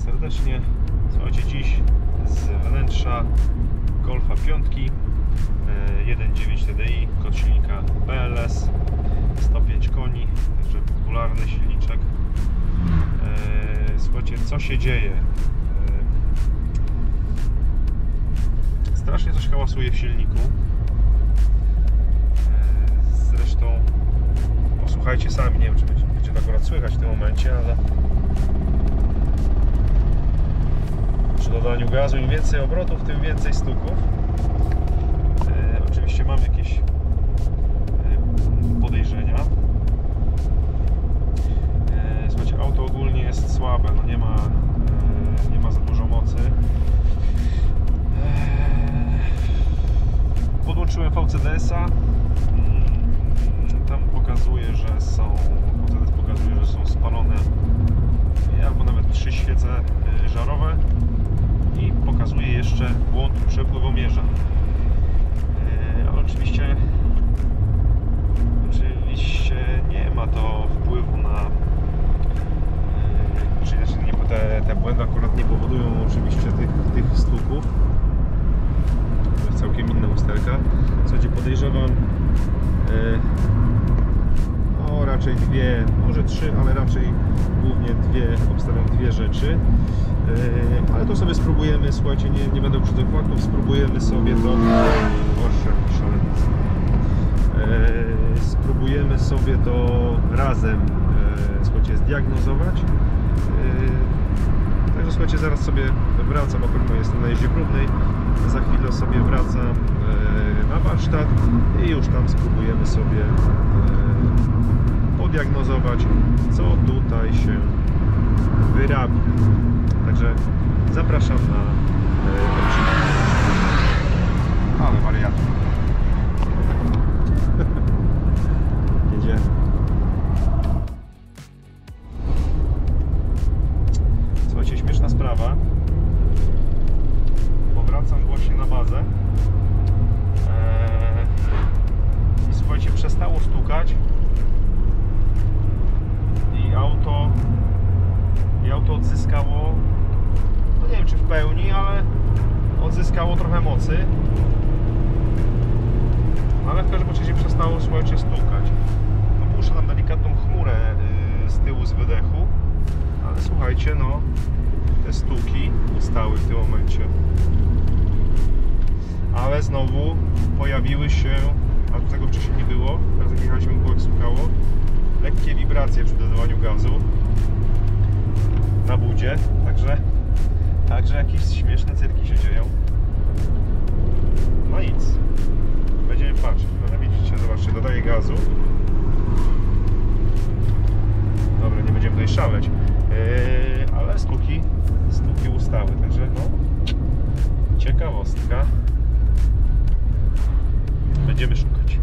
serdecznie. Słuchajcie, dziś z wnętrza Golfa 5 1.9 TDI, kod silnika PLS, 105 koni, także popularny silniczek. Słuchajcie, co się dzieje? Strasznie coś hałasuje w silniku. Zresztą posłuchajcie sami, nie wiem, czy będzie to akurat słychać w tym momencie, ale przy dodaniu gazu im więcej obrotów, tym więcej stuków. Oczywiście mam jakieś podejrzenia. Słuchajcie, auto ogólnie jest słabe, no nie ma za dużo mocy. Podłączyłem VCDS-a. Tam pokazuje, że są spalone albo nawet 3 świece żarowe i pokazuje jeszcze błąd przepływomierza. Ale oczywiście nie ma to wpływu na te błędy akurat nie powodują oczywiście tych stuków. To jest całkiem inna usterka. Słuchajcie, podejrzewam raczej dwie, może 3, ale raczej głównie obstawiam dwie rzeczy. Ale to sobie spróbujemy, słuchajcie, nie będę używał faktów, spróbujemy sobie to. Spróbujemy sobie to razem, słuchajcie, zdiagnozować. Także słuchajcie, zaraz sobie wracam, akurat jestem na jeździe próbnej. Za chwilę sobie wracam na warsztat i już tam spróbujemy sobie podiagnozować, co tutaj się wyrabia. Także zapraszam na odcinek. Ale wariatów. Jedziemy. Słuchajcie, śmieszna sprawa. Powracam właśnie na bazę. I słuchajcie, przestało stukać. I auto odzyskało, no nie wiem czy w pełni, ale odzyskało trochę mocy. Ale w każdym razie przestało, słuchajcie, stukać. No puszczę tam delikatną chmurę z tyłu z wydechu, ale słuchajcie, no te stuki ustały w tym momencie. Ale znowu pojawiły się, a tego wcześniej nie było, teraz jak jechaliśmy, było jak stukało, lekkie wibracje przy dodawaniu gazu na budzie, także jakieś śmieszne cyrki się dzieją. No nic, będziemy patrzeć. No widzicie, zobaczcie, dodaję gazu. Dobra, nie będziemy tutaj szaleć, ale stuki ustały, także no ciekawostka. Będziemy szukać.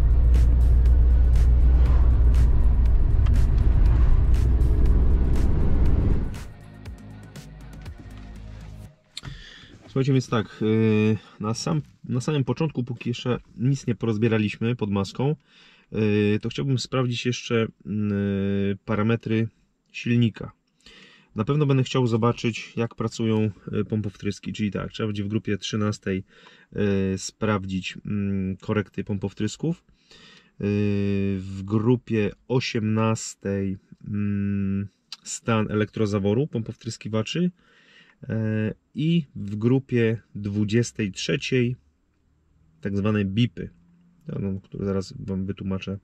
Słuchajcie, więc tak, na samym początku, póki jeszcze nic nie porozbieraliśmy pod maską, to chciałbym sprawdzić jeszcze parametry silnika. Na pewno będę chciał zobaczyć, jak pracują pompowtryski, czyli tak, trzeba będzie w grupie 13 sprawdzić korekty pompowtrysków, w grupie 18 stan elektrozaworu pompowtryskiwaczy i w grupie 23 tak zwane bipy, które zaraz Wam wytłumaczę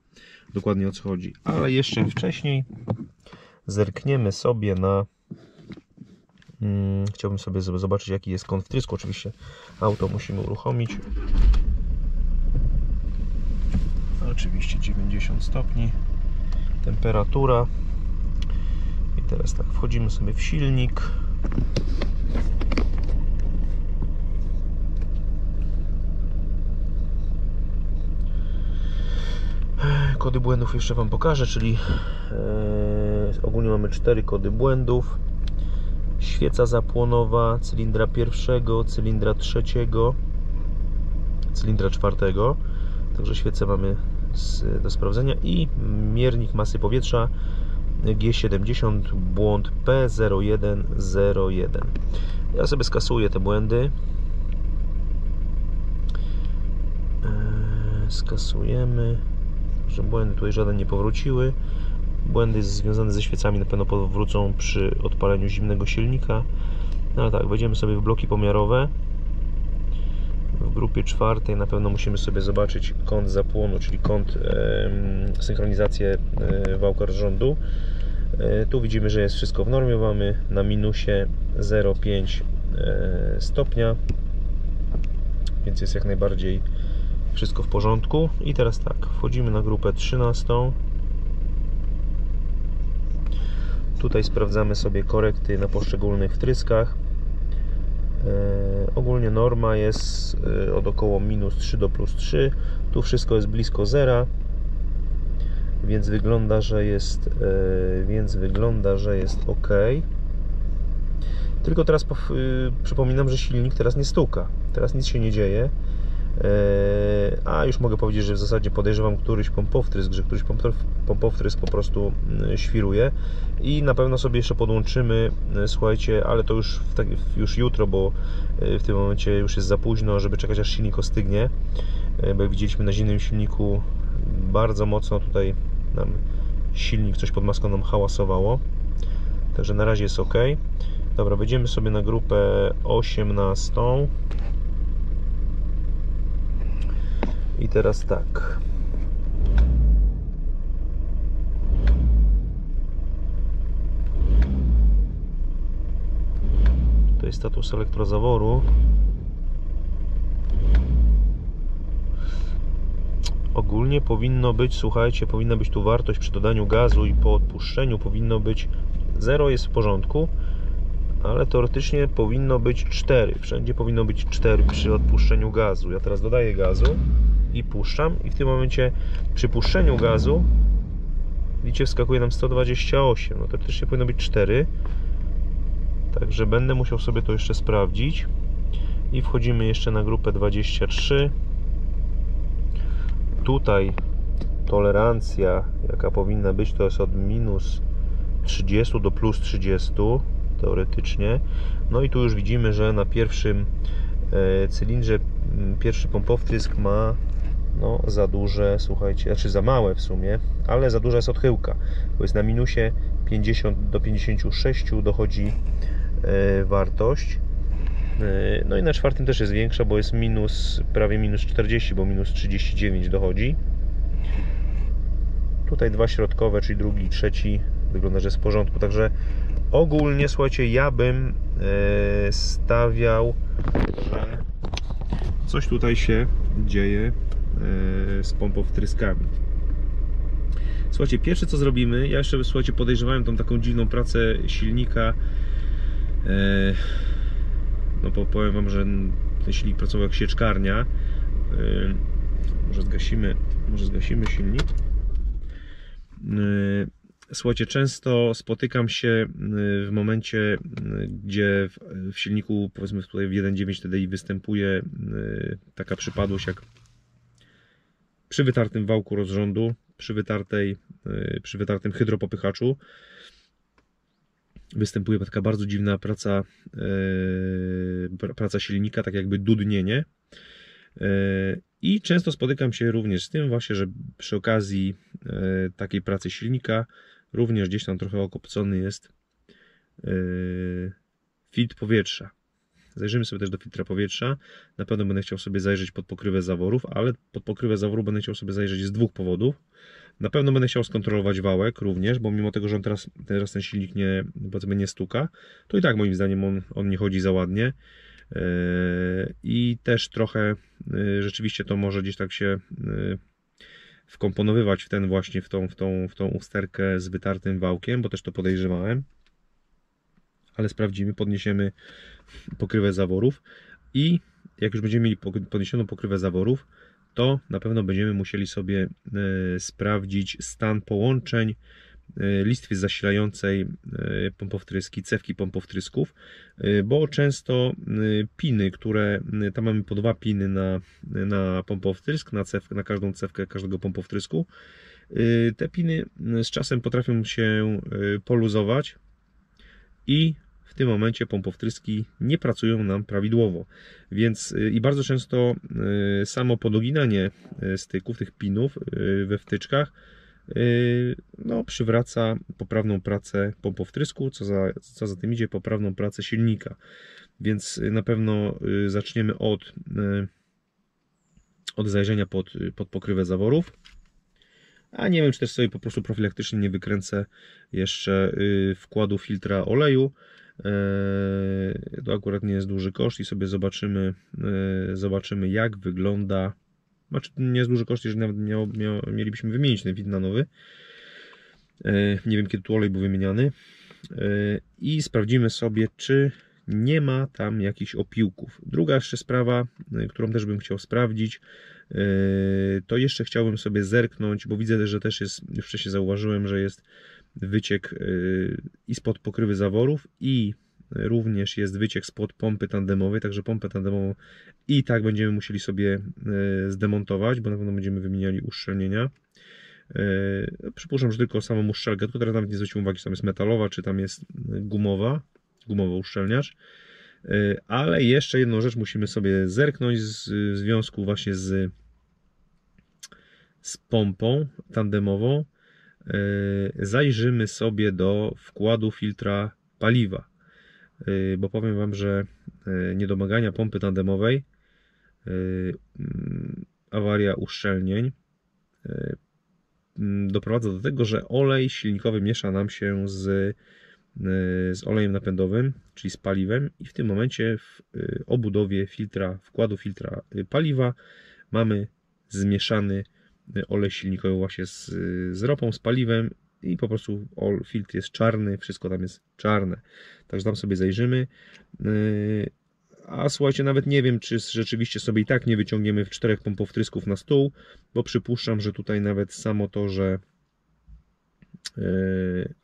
dokładnie, o co chodzi. Ale jeszcze wcześniej zerkniemy sobie na chciałbym sobie zobaczyć, jaki jest kąt wtrysku. Oczywiście auto musimy uruchomić. Oczywiście 90 stopni temperatura. I teraz tak, wchodzimy sobie w silnik. Kody błędów jeszcze Wam pokażę, czyli ogólnie mamy 4 kody błędów. Świeca zapłonowa cylindra pierwszego, cylindra trzeciego, cylindra czwartego. Także świecę mamy do sprawdzenia i miernik masy powietrza G70, błąd P0101. Ja sobie skasuję te błędy. Skasujemy, że błędy tutaj żaden nie powróciły. Błędy związane ze świecami na pewno powrócą przy odpaleniu zimnego silnika. No ale tak, wejdziemy sobie w bloki pomiarowe. W grupie czwartej na pewno musimy sobie zobaczyć kąt zapłonu, czyli kąt synchronizację wałka rozrządu. Tu widzimy, że jest wszystko w normie. Mamy na minusie 0,5 stopnia, więc jest jak najbardziej wszystko w porządku. I teraz tak, wchodzimy na grupę 13. Tutaj sprawdzamy sobie korekty na poszczególnych wtryskach. Ogólnie norma jest od około -3 do +3. Tu wszystko jest blisko zera, więc wygląda, że jest ok. Tylko teraz przypominam, że silnik teraz nie stuka. Teraz nic się nie dzieje. A już mogę powiedzieć, że w zasadzie podejrzewam któryś pompowtrysk, że któryś pompowtrysk po prostu świruje i na pewno sobie jeszcze podłączymy, słuchajcie, ale to już jutro, bo w tym momencie już jest za późno, żeby czekać aż silnik ostygnie, bo jak widzieliśmy na zimnym silniku bardzo mocno tutaj nam silnik, coś pod maską nam hałasowało, także na razie jest ok. Dobra, wejdziemy sobie na grupę 18. I teraz tak. To jest status elektrozaworu. Ogólnie powinno być, słuchajcie, powinna być tu wartość przy dodaniu gazu i po odpuszczeniu powinno być 0, jest w porządku, ale teoretycznie powinno być 4. Wszędzie powinno być 4 przy odpuszczeniu gazu. Ja teraz dodaję gazu i puszczam i w tym momencie przy puszczeniu gazu widzicie, wskakuje nam 128, no teoretycznie powinno być 4, także będę musiał sobie to jeszcze sprawdzić. I wchodzimy jeszcze na grupę 23. Tutaj tolerancja jaka powinna być, to jest od -30 do +30 teoretycznie. No i tu już widzimy, że na pierwszym cylindrze pierwszy pompowtrysk ma za duże, słuchajcie, znaczy za małe w sumie, ale za duża jest odchyłka, bo jest na minusie 50 do 56 dochodzi wartość. No i na czwartym też jest większa, bo jest prawie -40, bo -39 dochodzi. Tutaj dwa środkowe, czyli drugi i trzeci, wygląda, że jest w porządku. Także ogólnie, słuchajcie, ja bym stawiał, że coś tutaj się dzieje z pompowtryskami. Słuchajcie, pierwsze co zrobimy, ja jeszcze, słuchajcie, podejrzewałem tą taką dziwną pracę silnika. No powiem wam, że ten silnik pracował jak sieczkarnia. Może zgasimy silnik. Słuchajcie, często spotykam się w momencie, gdzie w silniku, powiedzmy tutaj w 1.9 TDI występuje taka przypadłość jak przy wytartym wałku rozrządu, przy wytartym hydropopychaczu. Występuje taka bardzo dziwna praca silnika, tak jakby dudnienie. I często spotykam się również z tym właśnie, że przy okazji takiej pracy silnika również gdzieś tam trochę okopcony jest filtr powietrza. Zajrzymy sobie też do filtra powietrza. Na pewno będę chciał sobie zajrzeć pod pokrywę zaworów, ale pod pokrywę zaworów będę chciał sobie zajrzeć z dwóch powodów. Na pewno będę chciał skontrolować wałek również, bo mimo tego, że on teraz ten silnik nie stuka, to i tak moim zdaniem on nie chodzi za ładnie. I też trochę rzeczywiście to może gdzieś tak się wkomponowywać w tą usterkę z wytartym wałkiem, bo też to podejrzewałem. Ale sprawdzimy, podniesiemy pokrywę zaworów i jak już będziemy mieli podniesioną pokrywę zaworów, to na pewno będziemy musieli sobie sprawdzić stan połączeń listwy zasilającej pompowtryski, cewki pompowtrysków, bo często piny, tam mamy po 2 piny na pompowtrysk, na każdą cewkę każdego pompowtrysku, Te piny z czasem potrafią się poluzować i w tym momencie pompowtryski nie pracują nam prawidłowo, więc i bardzo często samo podoginanie styków, tych pinów we wtyczkach no, przywraca poprawną pracę pompowtrysku, co za tym idzie, poprawną pracę silnika. Więc na pewno zaczniemy od zajrzenia pod pokrywę zaworów. A nie wiem, czy też sobie po prostu profilaktycznie nie wykręcę jeszcze wkładu filtra oleju. To akurat nie jest duży koszt i sobie zobaczymy jak wygląda. Znaczy, nie jest duży koszt, jeżeli nawet mielibyśmy wymienić ten filtr na nowy. Nie wiem, kiedy tu olej był wymieniany. I sprawdzimy sobie, czy nie ma tam jakichś opiłków. Druga jeszcze sprawa, którą też bym chciał sprawdzić, to jeszcze chciałbym sobie zerknąć, bo widzę, że też jest, już wcześniej zauważyłem, że jest wyciek i spod pokrywy zaworów, i również jest wyciek spod pompy tandemowej, także pompę tandemową i tak będziemy musieli sobie zdemontować, bo na pewno będziemy wymieniali uszczelnienia. Przypuszczam, że tylko samą uszczelkę, tylko teraz nawet nie zwróciłem uwagi, czy tam jest metalowa, czy tam jest gumowy uszczelniacz. Ale jeszcze jedną rzecz musimy sobie zerknąć w związku właśnie z pompą tandemową. Zajrzymy sobie do wkładu filtra paliwa, bo powiem Wam, że niedomagania pompy tandemowej, awaria uszczelnień doprowadza do tego, że olej silnikowy miesza nam się z olejem napędowym, czyli z paliwem, i w tym momencie w obudowie wkładu filtra paliwa mamy zmieszany olej silnikowy właśnie z ropą, z paliwem, i po prostu filtr jest czarny, wszystko tam jest czarne. Także tam sobie zajrzymy. A słuchajcie, nawet nie wiem, czy rzeczywiście sobie i tak nie wyciągniemy 4 pompowtrysków na stół, bo przypuszczam, że tutaj nawet samo to, że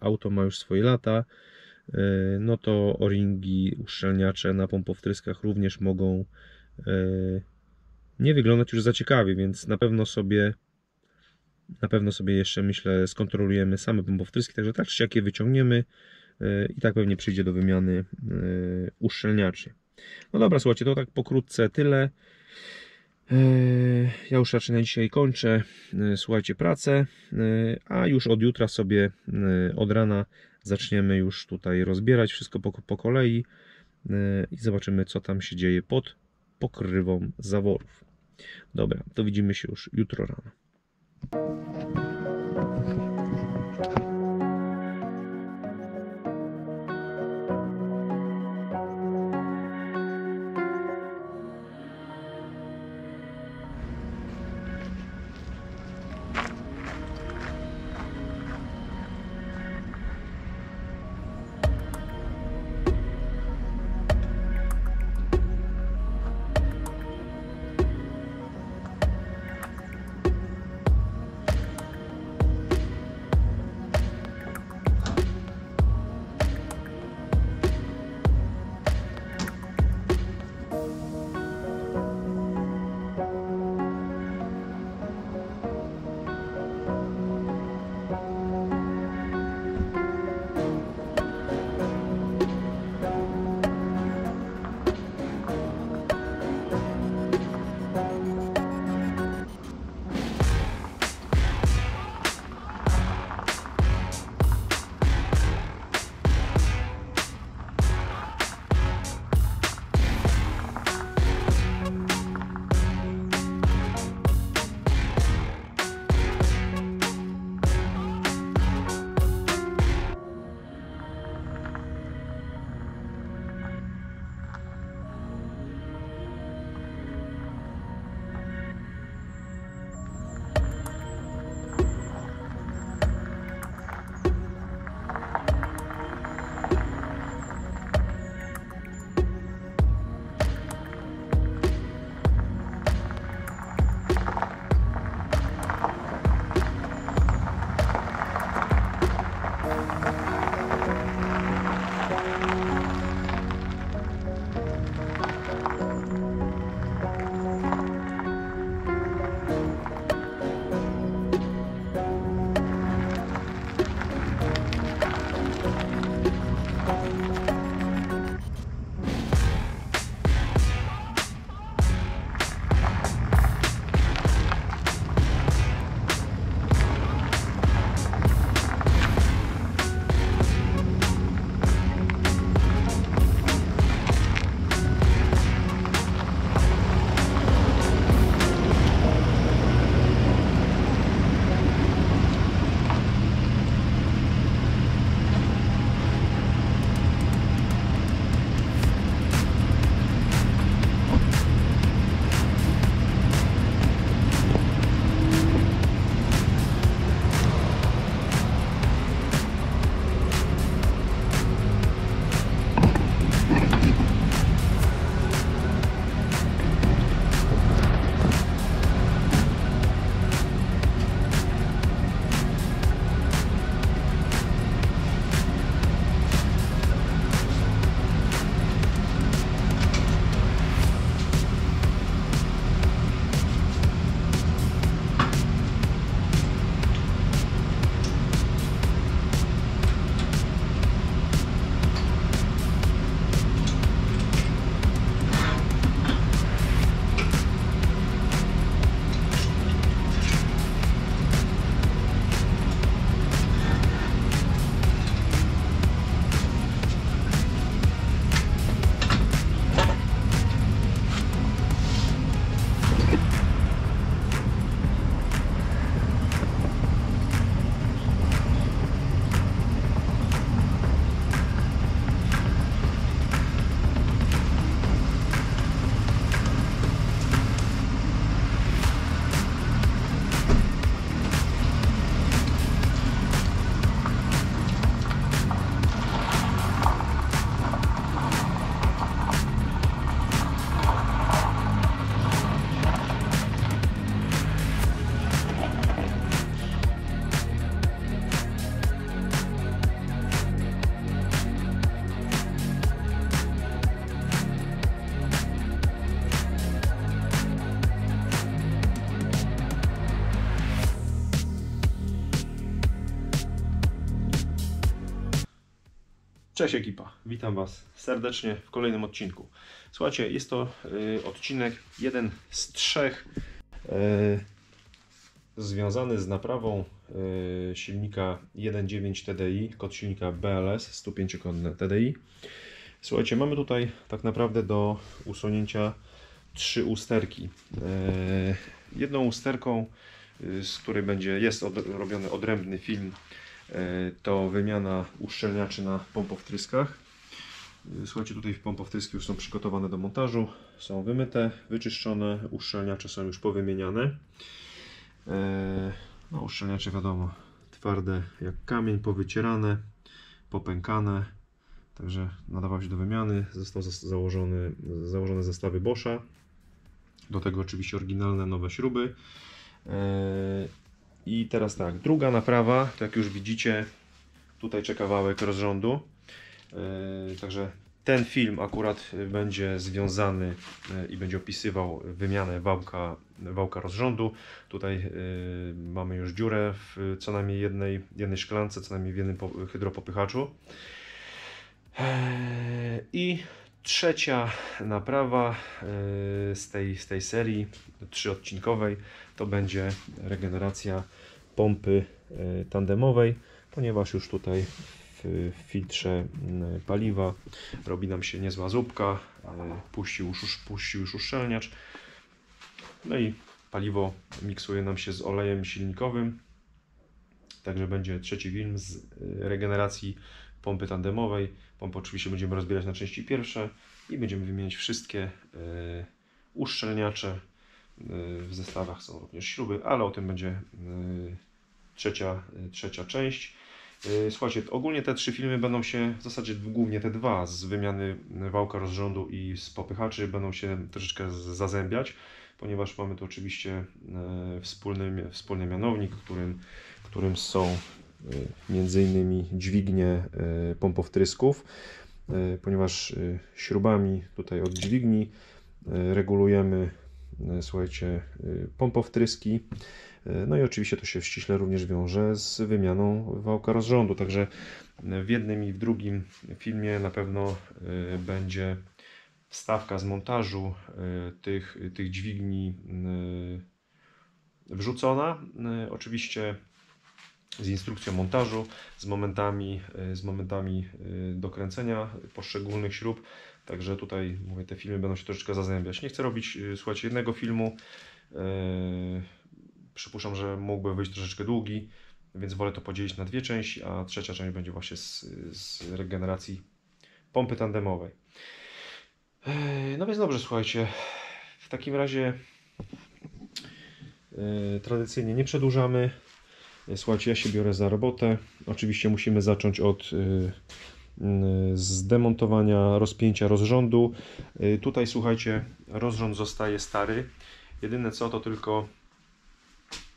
auto ma już swoje lata, no to o-ringi, uszczelniacze na pompowtryskach również mogą nie wyglądać już za ciekawie, więc na pewno sobie jeszcze, myślę, skontrolujemy same pompowtryski, także tak czy siak je wyciągniemy i tak pewnie przyjdzie do wymiany uszczelniaczy. No dobra, słuchajcie, to tak pokrótce tyle. Ja już raczej na dzisiaj kończę, słuchajcie, pracę, a już od jutra sobie, od rana zaczniemy już tutaj rozbierać wszystko po kolei i zobaczymy, co tam się dzieje pod pokrywą zaworów. Dobra, to widzimy się już jutro rano. Cześć ekipa, witam Was serdecznie w kolejnym odcinku. Słuchajcie, jest to odcinek jeden z 3 związany z naprawą silnika 1.9 TDI, kod silnika BLS 105-konne TDI. Słuchajcie, mamy tutaj tak naprawdę do usunięcia 3 usterki. Jedną usterką, z której jest robiony odrębny film, to wymiana uszczelniaczy na pompowtryskach. Słuchajcie, tutaj pompowtryski już są przygotowane do montażu, są wymyte, wyczyszczone, uszczelniacze są już powymieniane. No, uszczelniacze wiadomo, twarde jak kamień, powycierane, popękane, także nadawał się do wymiany. Został założone zestawy Boscha, do tego oczywiście oryginalne nowe śruby. I teraz tak, druga naprawa, to jak już widzicie, tutaj czeka wałek rozrządu. Także ten film akurat będzie związany i będzie opisywał wymianę wałka rozrządu. Tutaj mamy już dziurę w co najmniej jednej szklance, co najmniej w jednym hydropopychaczu. I trzecia naprawa z tej serii 3-odcinkowej to będzie regeneracja pompy tandemowej, ponieważ już tutaj w filtrze paliwa robi nam się niezła zupka, puścił już uszczelniacz, no i paliwo miksuje nam się z olejem silnikowym. Także będzie trzeci film z regeneracji pompy tandemowej. Pompę oczywiście będziemy rozbierać na części pierwsze i będziemy wymieniać wszystkie uszczelniacze. W zestawach są również śruby, ale o tym będzie trzecia część. Słuchajcie, ogólnie te 3 filmy będą się, w zasadzie głównie te 2 z wymiany wałka rozrządu i z popychaczy będą się troszeczkę zazębiać, ponieważ mamy tu oczywiście wspólny mianownik, którym są między innymi dźwignie pompowtrysków, ponieważ śrubami tutaj od dźwigni regulujemy, słuchajcie, pompowtryski. No i oczywiście to się ściśle również wiąże z wymianą wałka rozrządu. Także w jednym i w drugim filmie na pewno będzie wstawka z montażu tych dźwigni wrzucona. Oczywiście z instrukcją montażu, z momentami dokręcenia poszczególnych śrub. Także tutaj mówię, te filmy będą się troszeczkę zazębiać. Nie chcę robić, słuchajcie, jednego filmu. Przypuszczam, że mógłby wyjść troszeczkę długi, więc wolę to podzielić na 2 części, a trzecia część będzie właśnie z regeneracji pompy tandemowej. No więc dobrze, słuchajcie, w takim razie tradycyjnie nie przedłużamy. Słuchajcie, ja się biorę za robotę. Oczywiście musimy zacząć od zdemontowania rozpięcia rozrządu. Tutaj, słuchajcie, rozrząd zostaje stary. Jedyne co, to tylko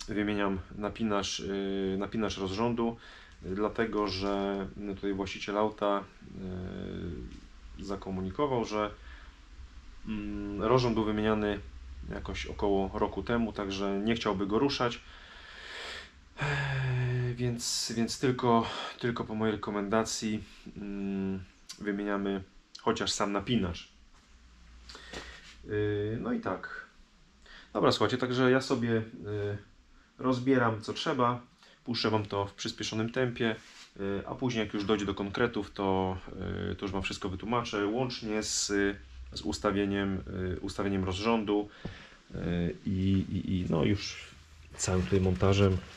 wymieniam napinacz rozrządu, dlatego że tutaj właściciel auta zakomunikował, że rozrząd był wymieniany jakoś około roku temu, także nie chciałby go ruszać, więc tylko po mojej rekomendacji wymieniamy chociaż sam napinacz. No i tak. Dobra, słuchajcie, także ja sobie rozbieram co trzeba, puszczę Wam to w przyspieszonym tempie, a później jak już dojdzie do konkretów, to już Wam wszystko wytłumaczę, łącznie z ustawieniem rozrządu i no już całym tutaj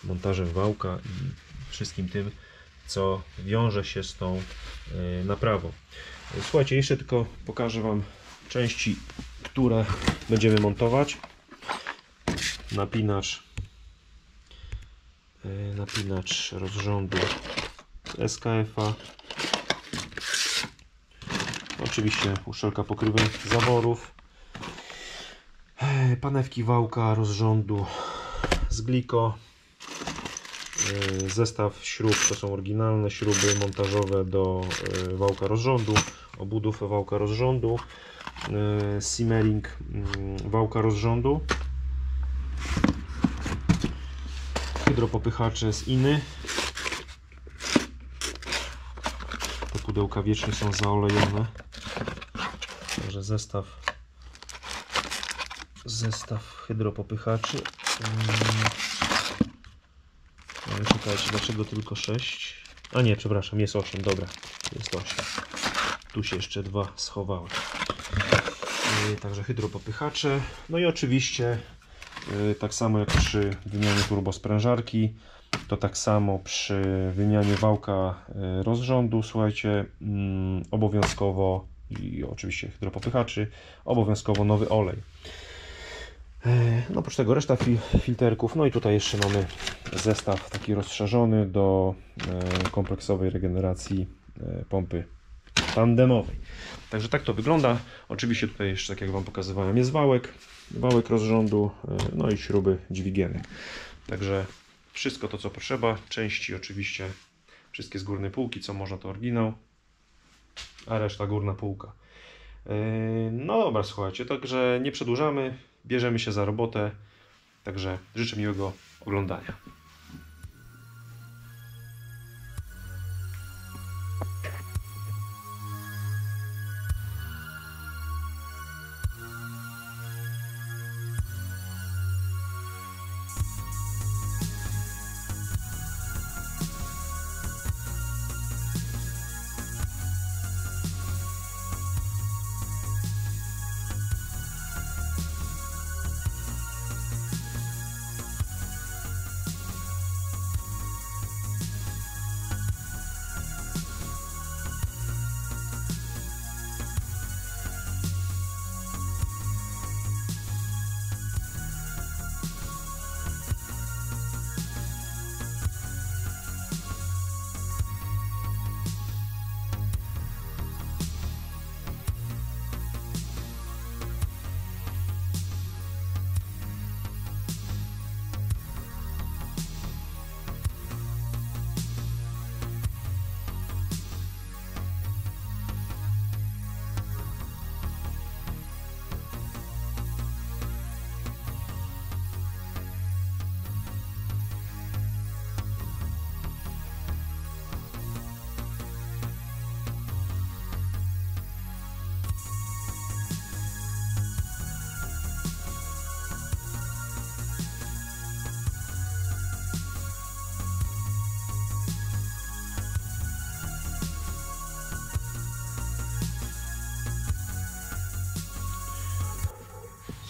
montażem wałka i wszystkim tym, co wiąże się z tą naprawą. Słuchajcie, jeszcze tylko pokażę Wam części, które będziemy montować. Napinacz rozrządu SKF-a, oczywiście uszczelka pokrywy zaworów, panewki wałka rozrządu z Glico, zestaw śrub, to są oryginalne śruby montażowe do wałka rozrządu, obudów wałka rozrządu, simmering wałka rozrządu, hydropopychacze z INY, pudełka wiecznie są zaolejone. Także zestaw hydropopychaczy. Ale czekajcie, dlaczego tylko 6? A nie, przepraszam, jest 8, dobra, jest 8. Tu się jeszcze 2 schowały. Także hydropopychacze. No i oczywiście tak samo jak przy wymianie turbosprężarki, to tak samo przy wymianie wałka rozrządu, słuchajcie, obowiązkowo, i oczywiście hydropopychaczy, obowiązkowo nowy olej. No oprócz tego reszta filterków, no i tutaj jeszcze mamy zestaw taki rozszerzony do kompleksowej regeneracji pompy tandemowej. Także tak to wygląda. Oczywiście tutaj jeszcze, tak jak Wam pokazywałem, jest wałek rozrządu, no i śruby dźwigienek. Także wszystko to, co potrzeba. Części oczywiście wszystkie z górnej półki, co można, to oryginał, a reszta górna półka. No dobra, słuchajcie, także nie przedłużamy, bierzemy się za robotę. Także życzę miłego oglądania.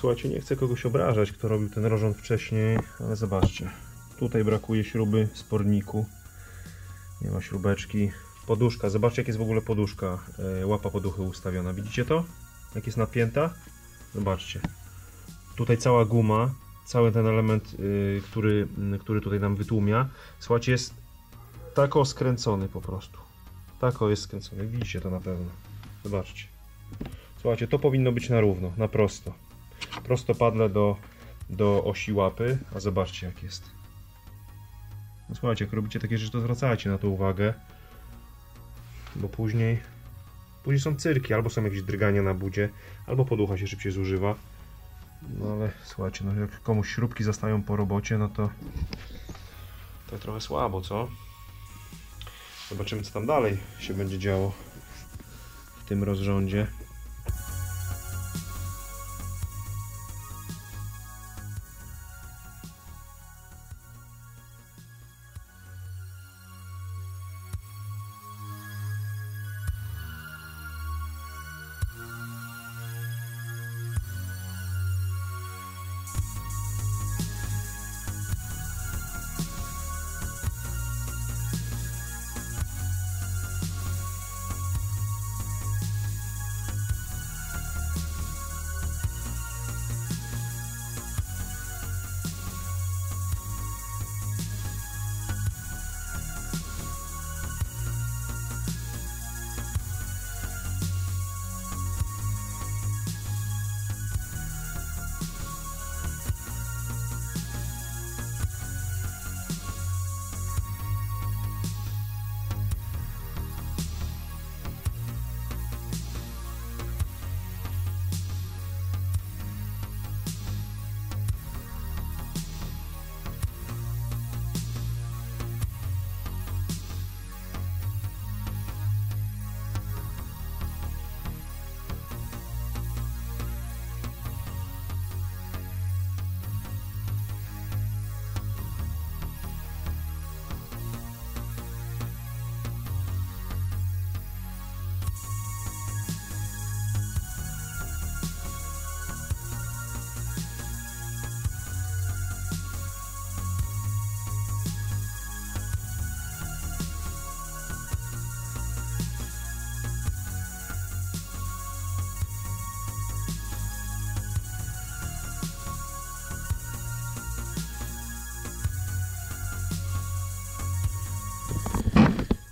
Słuchajcie, nie chcę kogoś obrażać, kto robił ten rozrząd wcześniej, ale zobaczcie. Tutaj brakuje śruby w sporniku. Nie ma śrubeczki. Poduszka, zobaczcie jak jest w ogóle poduszka, łapa poduchy ustawiona. Widzicie to? Jak jest napięta? Zobaczcie. Tutaj cała guma, cały ten element, który tutaj nam wytłumia, słuchajcie, jest tako skręcony po prostu. Tako jest skręcony. Widzicie to na pewno. Zobaczcie. Słuchajcie, to powinno być na równo, na prosto. Prostopadle do osi łapy, a zobaczcie jak jest. No słuchajcie, jak robicie takie rzeczy, to zwracajcie na to uwagę, bo później są cyrki, albo są jakieś drgania na budzie, albo poducha się szybciej zużywa. No ale słuchajcie, no jak komuś śrubki zostają po robocie, no to trochę słabo, co? Zobaczymy, co tam dalej się będzie działo w tym rozrządzie.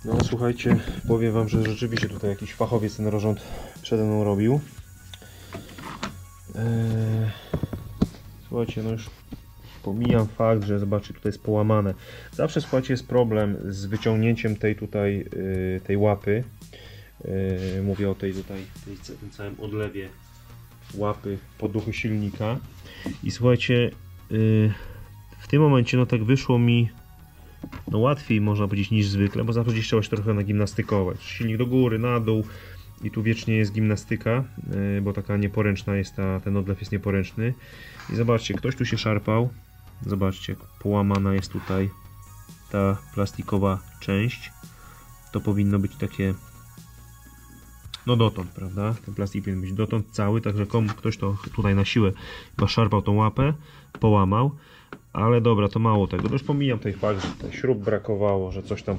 No słuchajcie, powiem wam, że rzeczywiście tutaj jakiś fachowiec ten rozrząd przede mną robił. Słuchajcie, no już pomijam fakt, że zobaczcie, tutaj jest połamane. Zawsze, słuchajcie, jest problem z wyciągnięciem tej tutaj, tej łapy. Mówię o tej tutaj, tym całym odlewie łapy poduchy silnika. I słuchajcie, w tym momencie no tak wyszło mi no łatwiej, można powiedzieć, niż zwykle, bo zawsze gdzieś trzeba się trochę nagimnastykować. Silnik do góry, na dół i tu wiecznie jest gimnastyka, bo taka nieporęczna jest ten odlew jest nieporęczny. I zobaczcie, ktoś tu się szarpał. Zobaczcie, połamana jest tutaj ta plastikowa część. To powinno być takie no dotąd, prawda? Ten plastik powinien być dotąd cały, także ktoś to tutaj na siłę chyba szarpał tą łapę, połamał. Ale dobra, to mało tego. To już pomijam ten fakt, że tutaj śrub brakowało, że coś tam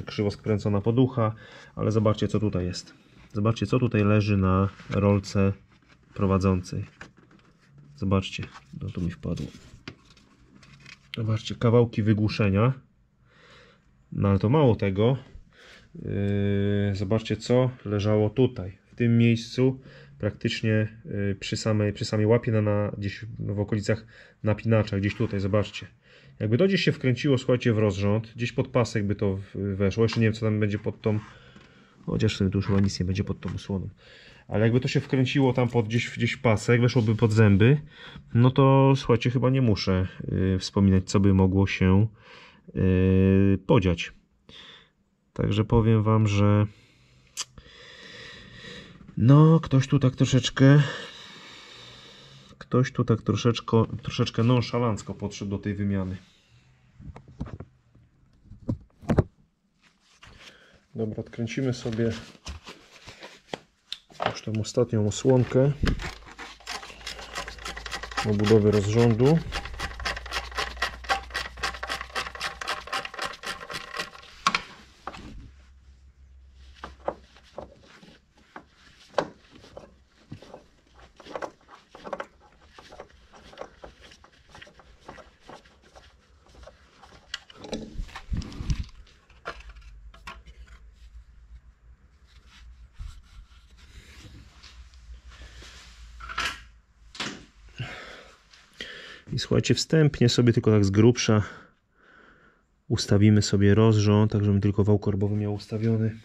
krzywo skręcona poducha, ale zobaczcie, co tutaj jest. Zobaczcie, co tutaj leży na rolce prowadzącej. Zobaczcie, no to mi wpadło. Zobaczcie, kawałki wygłuszenia. No ale to mało tego. Zobaczcie, co leżało tutaj, w tym miejscu, praktycznie przy samej łapie, gdzieś w okolicach napinacza, gdzieś tutaj, zobaczcie. Jakby to gdzieś się wkręciło, słuchajcie, w rozrząd, gdzieś pod pasek by to weszło. Jeszcze nie wiem, co tam będzie pod tą, chociaż tu już chyba nic nie będzie pod tą osłoną. Ale jakby to się wkręciło tam gdzieś w pasek, weszłoby pod zęby, no to słuchajcie, chyba nie muszę wspominać, co by mogło się podziać. Także powiem wam, że no ktoś tu tak troszeczkę nonszalancko podszedł do tej wymiany. Dobra, odkręcimy sobie już tą ostatnią osłonkę obudowy rozrządu. I słuchajcie, wstępnie sobie tylko tak z grubsza ustawimy sobie rozrząd, tak żebym tylko wał korbowy miał ustawiony.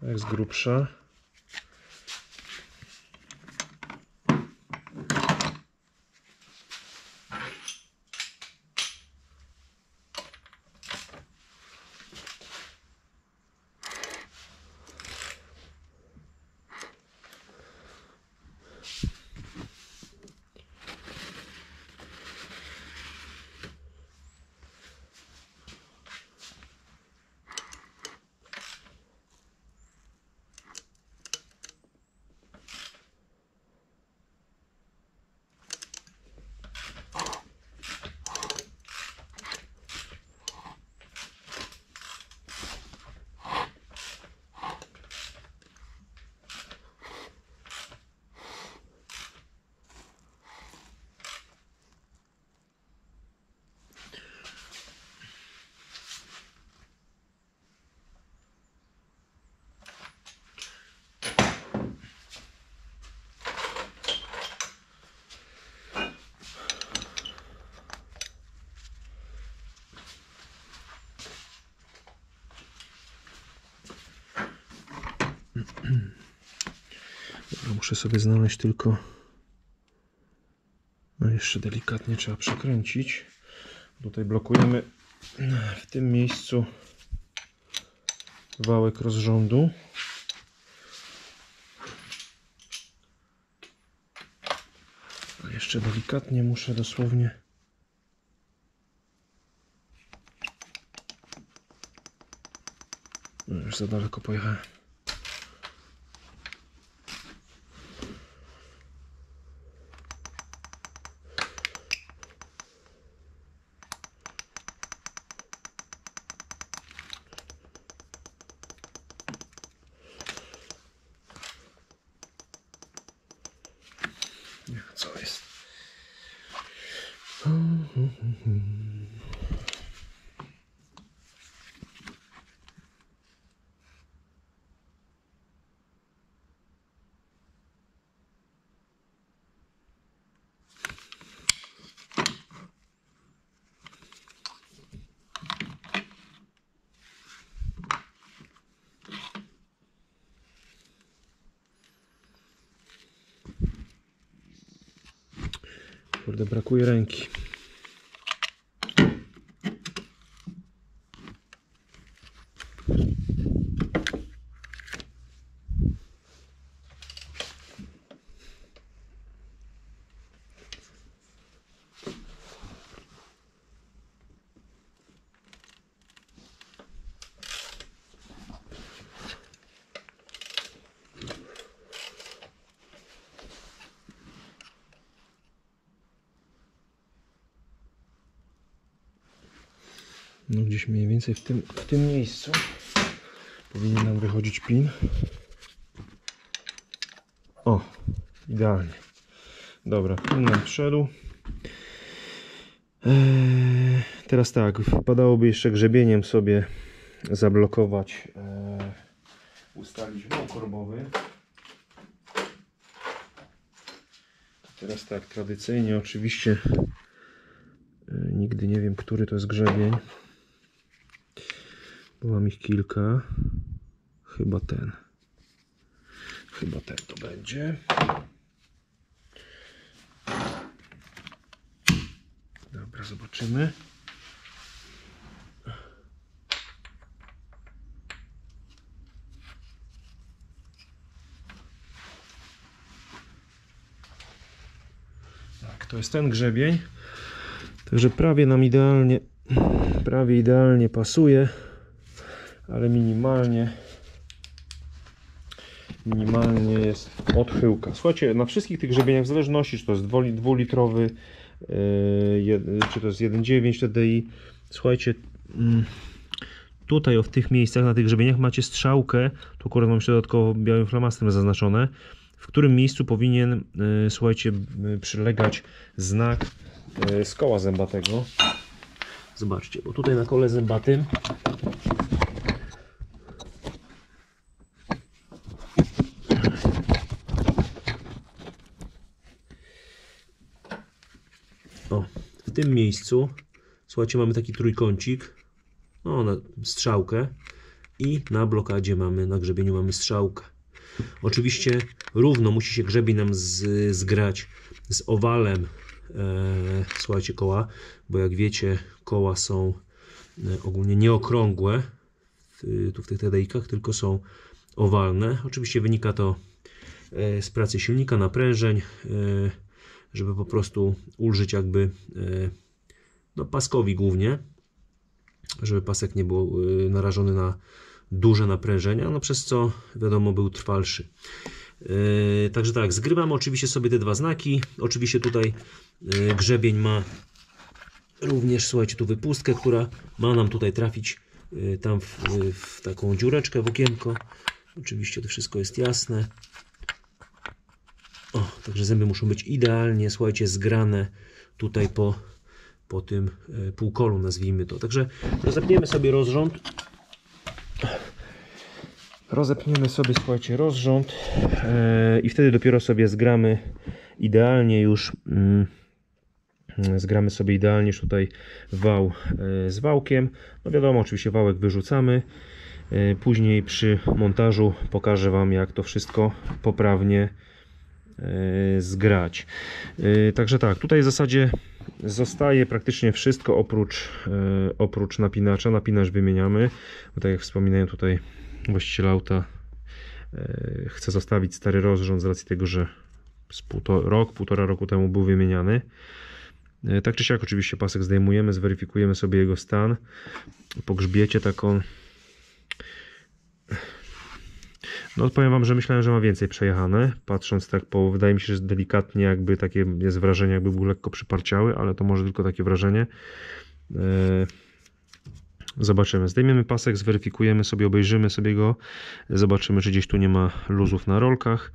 Tak z grubsza. Dobra, muszę sobie znaleźć tylko, no jeszcze delikatnie trzeba przekręcić. Tutaj blokujemy w tym miejscu wałek rozrządu. A jeszcze delikatnie muszę dosłownie no, już za daleko pojechałem. Co jest? Kurde, brakuje ręki. No gdzieś mniej więcej w tym miejscu powinien nam wychodzić pin. O, idealnie. Dobra, pin nam wszedł. Teraz tak, wypadałoby jeszcze grzebieniem sobie zablokować, ustalić wał korbowy. Teraz tak, tradycyjnie oczywiście nigdy nie wiem, który to jest grzebień, bo mam ich kilka. Chyba ten to będzie. Dobra, zobaczymy. Tak, to jest ten grzebień. Także prawie nam idealnie pasuje, ale minimalnie jest odchyłka. Słuchajcie, na wszystkich tych grzebieniach, w zależności czy to jest 2-litrowy, czy to jest 1,9 TDI, słuchajcie, tutaj w tych miejscach, na tych grzebieniach macie strzałkę, tu akurat mam jeszcze dodatkowo białym flamastrem zaznaczone, w którym miejscu powinien, słuchajcie, przylegać znak z koła zębatego. Zobaczcie, bo tutaj na kole zębatym w tym miejscu, słuchajcie, mamy taki trójkącik, no, na strzałkę i na blokadzie mamy, na grzebieniu mamy strzałkę. Oczywiście równo musi się grzebień nam zgrać z owalem, słuchajcie, koła, bo jak wiecie, koła są ogólnie nieokrągłe tu w tych TDI-kach, tylko są owalne. Oczywiście wynika to z pracy silnika, naprężeń, żeby po prostu ulżyć jakby no, paskowi głównie, żeby pasek nie był narażony na duże naprężenia, no przez co wiadomo był trwalszy. Także tak, zgrywamy oczywiście sobie te dwa znaki. Oczywiście tutaj grzebień ma również, słuchajcie, tu wypustkę, która ma nam tutaj trafić tam w taką dziureczkę, w okienko. Oczywiście to wszystko jest jasne. O, także zęby muszą być idealnie, słuchajcie, zgrane tutaj po tym półkolu, nazwijmy to. Także rozepniemy sobie rozrząd. Rozepniemy sobie, słuchajcie, rozrząd i wtedy dopiero sobie zgramy idealnie już tutaj wał z wałkiem. No wiadomo, oczywiście wałek wyrzucamy. Później przy montażu pokażę Wam, jak to wszystko poprawnie zgrać. Także tak, tutaj w zasadzie zostaje praktycznie wszystko oprócz napinacza. Napinacz wymieniamy, bo tak jak wspominałem, tutaj właściciel auta chce zostawić stary rozrząd z racji tego, że z półtora roku temu był wymieniany. Tak czy siak oczywiście pasek zdejmujemy, zweryfikujemy sobie jego stan. Po grzbiecie taką, no powiem Wam, że myślałem, że ma więcej przejechane. Patrząc tak wydaje mi się, że delikatnie jakby takie jest wrażenie, jakby był lekko przyparciały, ale to może tylko takie wrażenie. Zobaczymy. Zdejmiemy pasek, zweryfikujemy sobie, obejrzymy sobie go. Zobaczymy, czy gdzieś tu nie ma luzów na rolkach.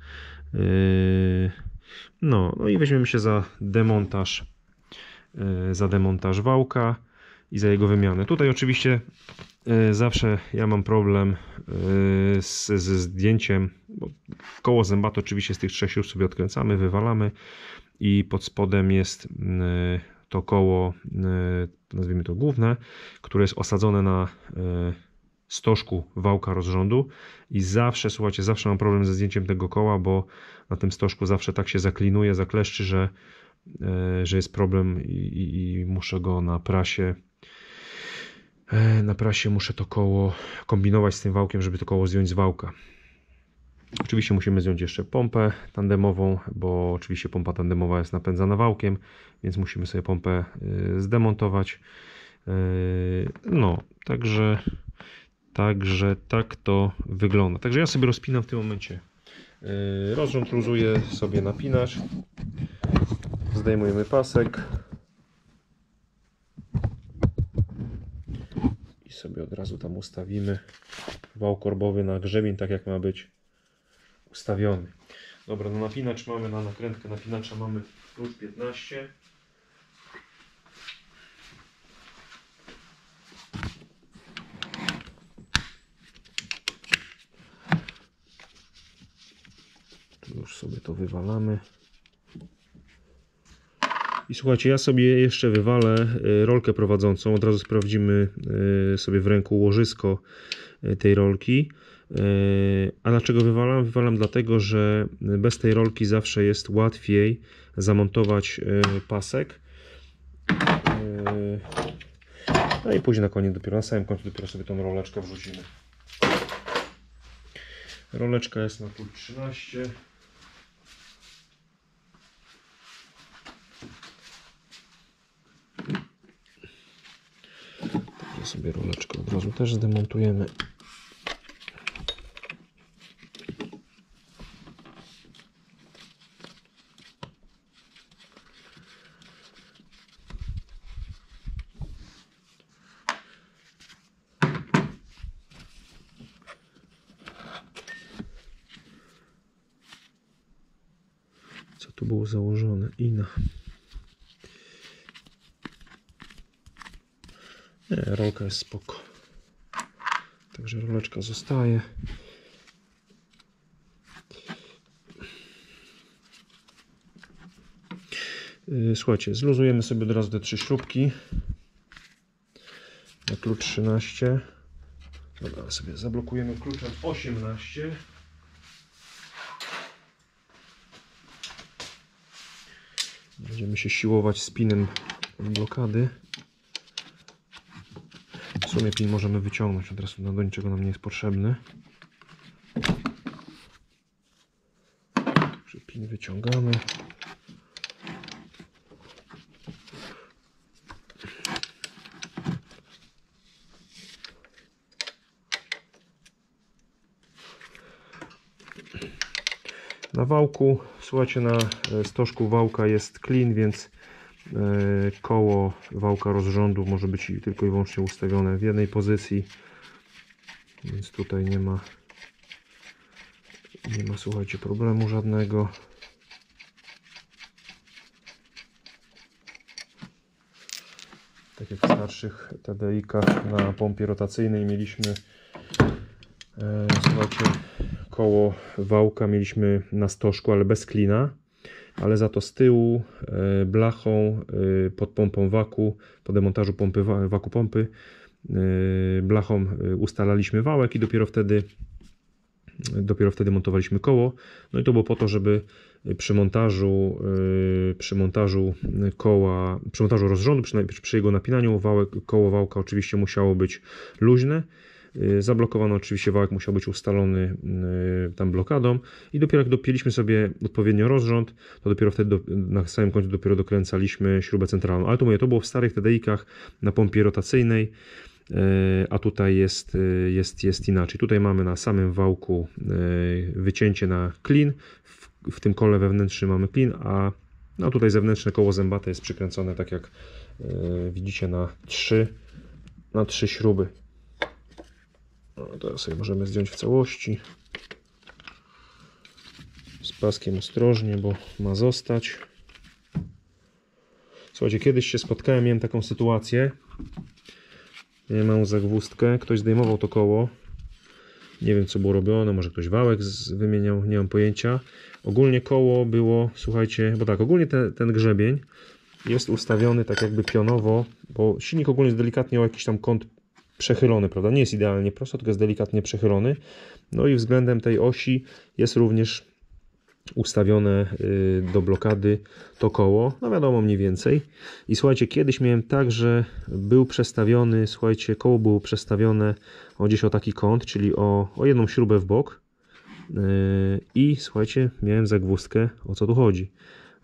No i weźmiemy się za demontaż wałka i za jego wymianę. Tutaj oczywiście zawsze ja mam problem ze zdjęciem, bo koło zębate oczywiście z tych trzech śrub sobie odkręcamy, wywalamy i pod spodem jest to koło, nazwijmy to główne, które jest osadzone na stożku wałka rozrządu i zawsze, słuchajcie, zawsze mam problem ze zdjęciem tego koła, bo na tym stożku zawsze tak się zaklinuje, zakleszczy, że że jest problem i muszę go na prasie muszę to koło kombinować z tym wałkiem, żeby to koło zdjąć z wałka. Oczywiście musimy zdjąć jeszcze pompę tandemową, bo oczywiście pompa tandemowa jest napędzana wałkiem, więc musimy sobie pompę zdemontować. No, także tak to wygląda. Także ja sobie rozpinam w tym momencie rozrząd, luzuję sobie napinacz, zdejmujemy pasek i sobie od razu tam ustawimy wał korbowy na grzebień, tak jak ma być ustawiony. Dobra, no napinacz mamy, na nakrętkę napinacza mamy klucz 15. Już sobie to wywalamy. I słuchajcie, ja sobie jeszcze wywalę rolkę prowadzącą. Od razu sprawdzimy sobie w ręku łożysko tej rolki. A dlaczego wywalam? Wywalam dlatego, że bez tej rolki zawsze jest łatwiej zamontować pasek. No i później na koniec dopiero, na samym końcu dopiero sobie tą roleczkę wrzucimy. Roleczka jest na klucz 13. Także sobie roleczkę od razu też zdemontujemy. Co tu było założone? Ina. Nie, rolka jest spoko. Także roleczka zostaje. Słuchajcie, zluzujemy sobie od razu te 3 śrubki na klucz 13. Dobra, sobie zablokujemy kluczem 18. Będziemy się siłować z pinem od blokady. W sumie pin możemy wyciągnąć, od razu do niczego nam nie jest potrzebny. Także pin wyciągamy. Na wałku, słuchajcie, na stożku wałka jest klin, więc koło wałka rozrządu może być tylko i wyłącznie ustawione w jednej pozycji, więc tutaj nie ma, słuchajcie, problemu żadnego. Tak jak w starszych TDI-kach na pompie rotacyjnej mieliśmy, słuchajcie, koło wałka mieliśmy na stożku, ale bez klina, ale za to z tyłu blachą pod pompą waku, po demontażu pompy, waku pompy, blachą ustalaliśmy wałek i dopiero wtedy montowaliśmy koło. No i to było po to, żeby przy montażu rozrządu, przy jego napinaniu, koło wałka oczywiście musiało być luźne. Zablokowano oczywiście, wałek musiał być ustalony tam blokadą i dopiero jak dopięliśmy sobie odpowiednio rozrząd, to dopiero wtedy na samym końcu dopiero dokręcaliśmy śrubę centralną. Ale to mówię, to było w starych TDI-kach na pompie rotacyjnej, a tutaj jest inaczej. Tutaj mamy na samym wałku wycięcie na klin, w tym kole wewnętrznym mamy klin, a no tutaj zewnętrzne koło zębate jest przykręcone tak jak widzicie na 3 śruby. No, teraz sobie możemy zdjąć w całości. Z paskiem ostrożnie, bo ma zostać. Słuchajcie, kiedyś się spotkałem, miałem taką sytuację. Mam zagwozdkę, ktoś zdejmował to koło. Nie wiem, co było robione, może ktoś wałek wymieniał, nie mam pojęcia. Ogólnie koło było, słuchajcie, bo tak, ogólnie ten grzebień jest ustawiony tak jakby pionowo, bo silnik ogólnie jest delikatnie o jakiś tam kąt przechylony, prawda? Nie jest idealnie prosto, tylko jest delikatnie przechylony. No i względem tej osi jest również ustawione do blokady to koło, no wiadomo mniej więcej. I słuchajcie, kiedyś miałem tak, że był przestawiony, słuchajcie, koło było przestawione gdzieś o taki kąt, czyli o jedną śrubę w bok. I słuchajcie, miałem zagwozdkę, o co tu chodzi.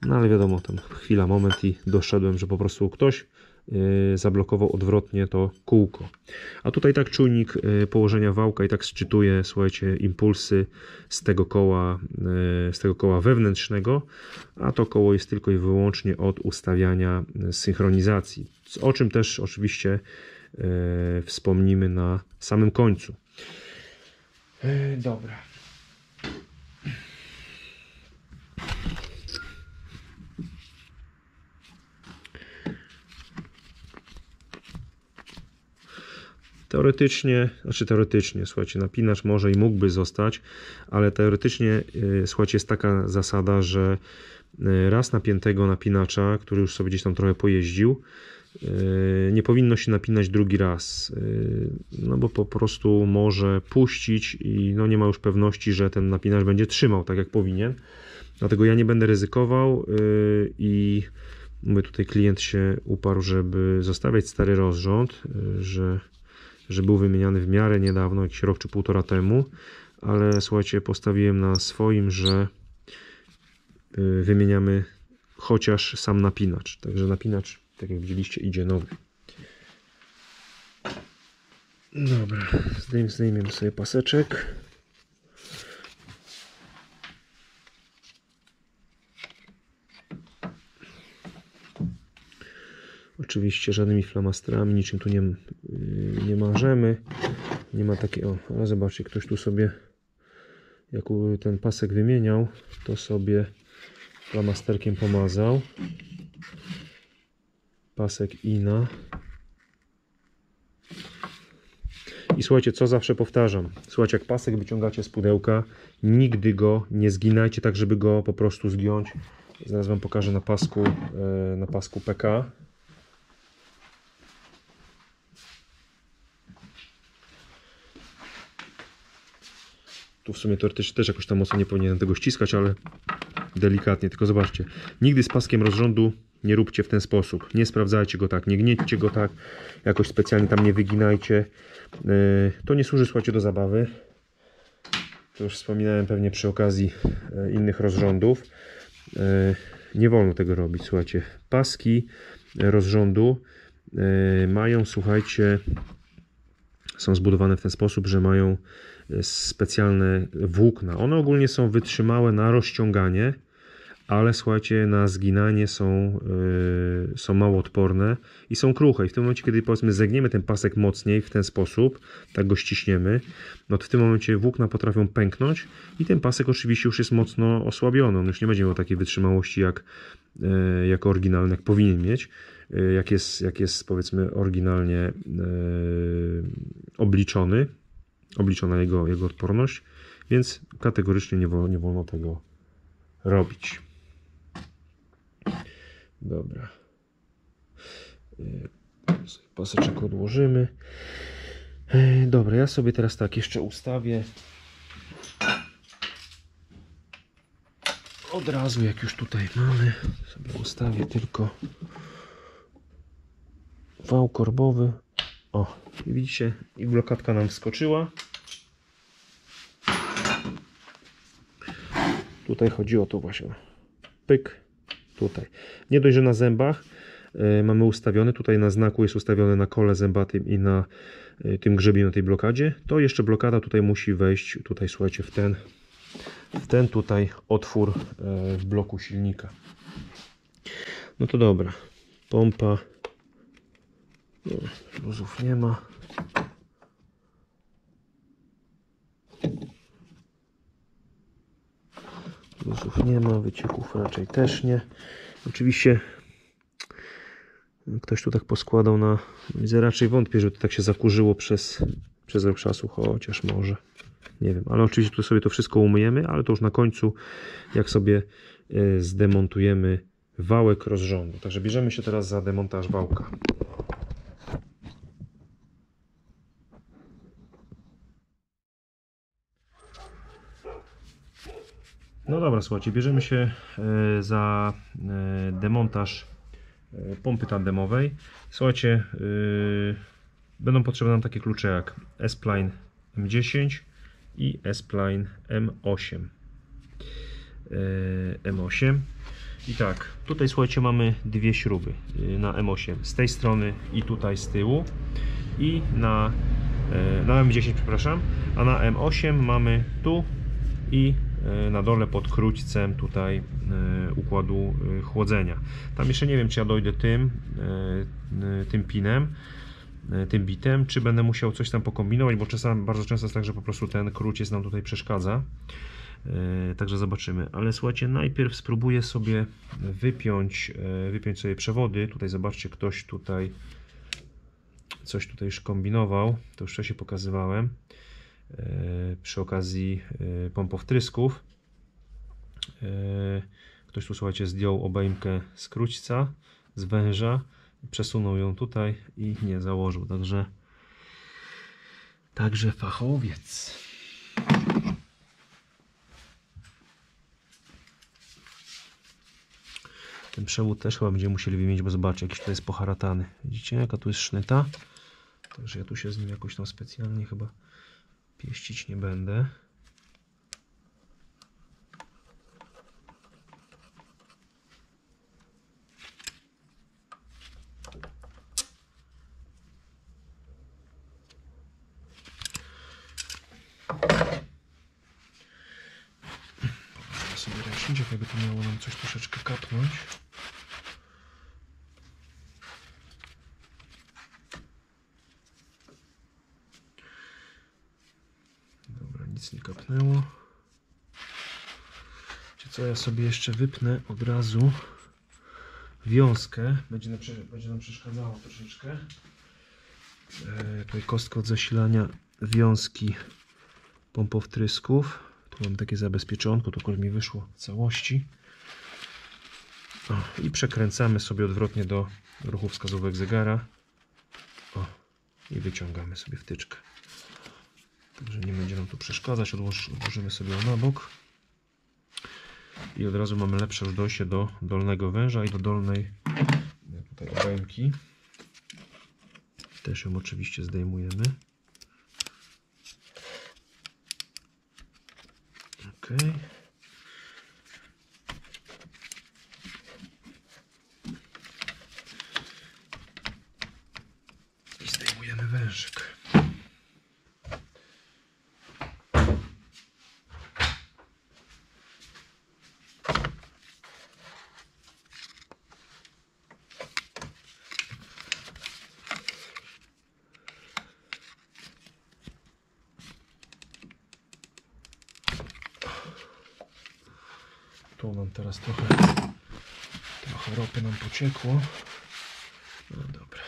No ale wiadomo, tam chwila, moment i doszedłem, że po prostu ktoś zablokował odwrotnie to kółko. A tutaj tak czujnik położenia wałka i tak sczytuje, słuchajcie, impulsy z tego koła wewnętrznego, a to koło jest tylko i wyłącznie od ustawiania synchronizacji, o czym też oczywiście wspomnimy na samym końcu. Dobra. Teoretycznie, słuchajcie, napinacz może i mógłby zostać, ale teoretycznie, słuchajcie, jest taka zasada, że raz napiętego napinacza, który już sobie gdzieś tam trochę pojeździł, nie powinno się napinać drugi raz, no bo po prostu może puścić i no nie ma już pewności, że ten napinacz będzie trzymał tak jak powinien. Dlatego ja nie będę ryzykował i mówię, tutaj klient się uparł, żeby zostawiać stary rozrząd, że był wymieniany w miarę niedawno, jakiś rok czy półtora temu, ale słuchajcie, postawiłem na swoim, że wymieniamy chociaż sam napinacz. Także napinacz, tak jak widzieliście, idzie nowy. Dobra, zdejmiemy sobie paseczek. Oczywiście żadnymi flamastrami, niczym tu nie marzemy. Nie ma takiego, ale zobaczcie, ktoś tu sobie, jak ten pasek wymieniał, to sobie flamasterkiem pomazał. Pasek INA. I słuchajcie, co zawsze powtarzam. Słuchajcie, jak pasek wyciągacie z pudełka, nigdy go nie zginajcie tak, żeby go po prostu zgiąć. Zaraz wam pokażę na pasku PK. Tu w sumie teoretycznie też jakoś tam mocno nie powinienem tego ściskać, ale delikatnie. Tylko zobaczcie, nigdy z paskiem rozrządu nie róbcie w ten sposób. Nie sprawdzajcie go tak, nie gniećcie go tak, jakoś specjalnie tam nie wyginajcie. To nie służy, słuchajcie, do zabawy. To już wspominałem pewnie przy okazji innych rozrządów. Nie wolno tego robić, słuchajcie. Paski rozrządu mają, słuchajcie, są zbudowane w ten sposób, że mają specjalne włókna. One ogólnie są wytrzymałe na rozciąganie, ale słuchajcie, na zginanie są mało odporne i są kruche. I w tym momencie, kiedy powiedzmy zegniemy ten pasek mocniej w ten sposób, tak go ściśniemy, no to w tym momencie włókna potrafią pęknąć i ten pasek oczywiście już jest mocno osłabiony. On już nie będzie miał takiej wytrzymałości jak oryginalny, jak powinien mieć. Jak jest powiedzmy oryginalnie obliczona jego odporność, więc kategorycznie nie wolno tego robić. Dobra. Paseczek odłożymy. Dobra, ja sobie teraz tak jeszcze ustawię. Od razu, jak już tutaj mamy, sobie ustawię tylko wał korbowy. O, widzicie, i blokadka nam wskoczyła. Tutaj chodzi o to właśnie. Pyk, tutaj. Nie dość, że na zębach mamy ustawione, tutaj na znaku jest ustawione na kole zębatym i na tym grzebieniu, na tej blokadzie, to jeszcze blokada tutaj musi wejść, tutaj słuchajcie, w ten tutaj otwór w bloku silnika. No to dobra, pompa, no, luzów nie ma. Luzów nie ma, wycieków raczej też nie. Oczywiście ktoś tu tak poskładał na... Raczej wątpię, że to tak się zakurzyło przez rok czasu, chociaż może. Nie wiem, ale oczywiście tu sobie to wszystko umyjemy, ale to już na końcu, jak sobie zdemontujemy wałek rozrządu. Także bierzemy się teraz za demontaż wałka. No dobra, słuchajcie, bierzemy się za demontaż pompy tandemowej. Słuchajcie, będą potrzebne nam takie klucze jak S-Pline M10 i S-Pline M8. M8. I tak, tutaj słuchajcie, mamy dwie śruby na M8 z tej strony i tutaj z tyłu, i na M10, przepraszam, a na M8 mamy tu i na dole pod króćcem tutaj układu chłodzenia. Tam jeszcze nie wiem, czy ja dojdę tym pinem, tym bitem, czy będę musiał coś tam pokombinować, bo czasami, bardzo często jest tak, że po prostu ten króciec nam tutaj przeszkadza. Także zobaczymy, ale słuchajcie, najpierw spróbuję sobie wypiąć sobie przewody. Tutaj zobaczcie, ktoś tutaj coś tutaj już kombinował, to już wcześniej pokazywałem przy okazji pompowtrysków. Ktoś tu, słuchajcie, zdjął obejmkę z króćca, z węża, przesunął ją tutaj i nie założył, także fachowiec. Ten przewód też chyba będziemy musieli wymienić, bo zobaczcie, jakiś tutaj jest poharatany. Widzicie, jaka tu jest sznyta? Także ja tu się z nim jakoś tam specjalnie chyba pieścić nie będę. Położę sobie ręczniczek, jakby tu miało nam coś troszeczkę kapnąć. Dobra, nic nie kapnęło. Wiecie co, ja sobie jeszcze wypnę od razu wiązkę. Będzie nam przeszkadzało troszeczkę. Tutaj kostkę od zasilania wiązki pompowtrysków. Tu mam takie zabezpieczonko, to akurat mi wyszło w całości. I przekręcamy sobie odwrotnie do ruchu wskazówek zegara. I wyciągamy sobie wtyczkę. Także nie będzie nam tu przeszkadzać. Odłożymy sobie ją na bok. I od razu mamy lepsze już dojście do dolnego węża i do dolnej tutaj obejmki. Też ją oczywiście zdejmujemy. Ok. I zdejmujemy wężyk. Tu nam teraz trochę ropy nam pociekło. No dobra.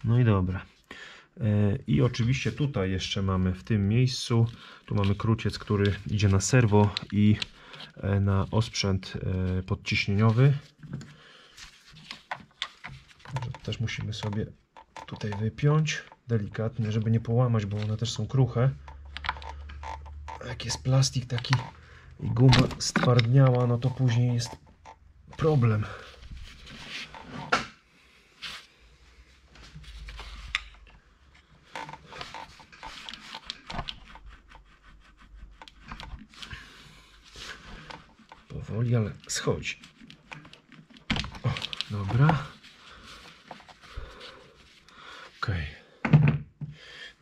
No i dobra. I oczywiście tutaj jeszcze mamy w tym miejscu, tu mamy króciec, który idzie na serwo i na osprzęt podciśnieniowy. Też musimy sobie tutaj wypiąć delikatnie, żeby nie połamać, bo one też są kruche. Jak jest plastik taki i guma stwardniała, no to później jest problem. Powoli, ale schodzi. O, dobra. Ok.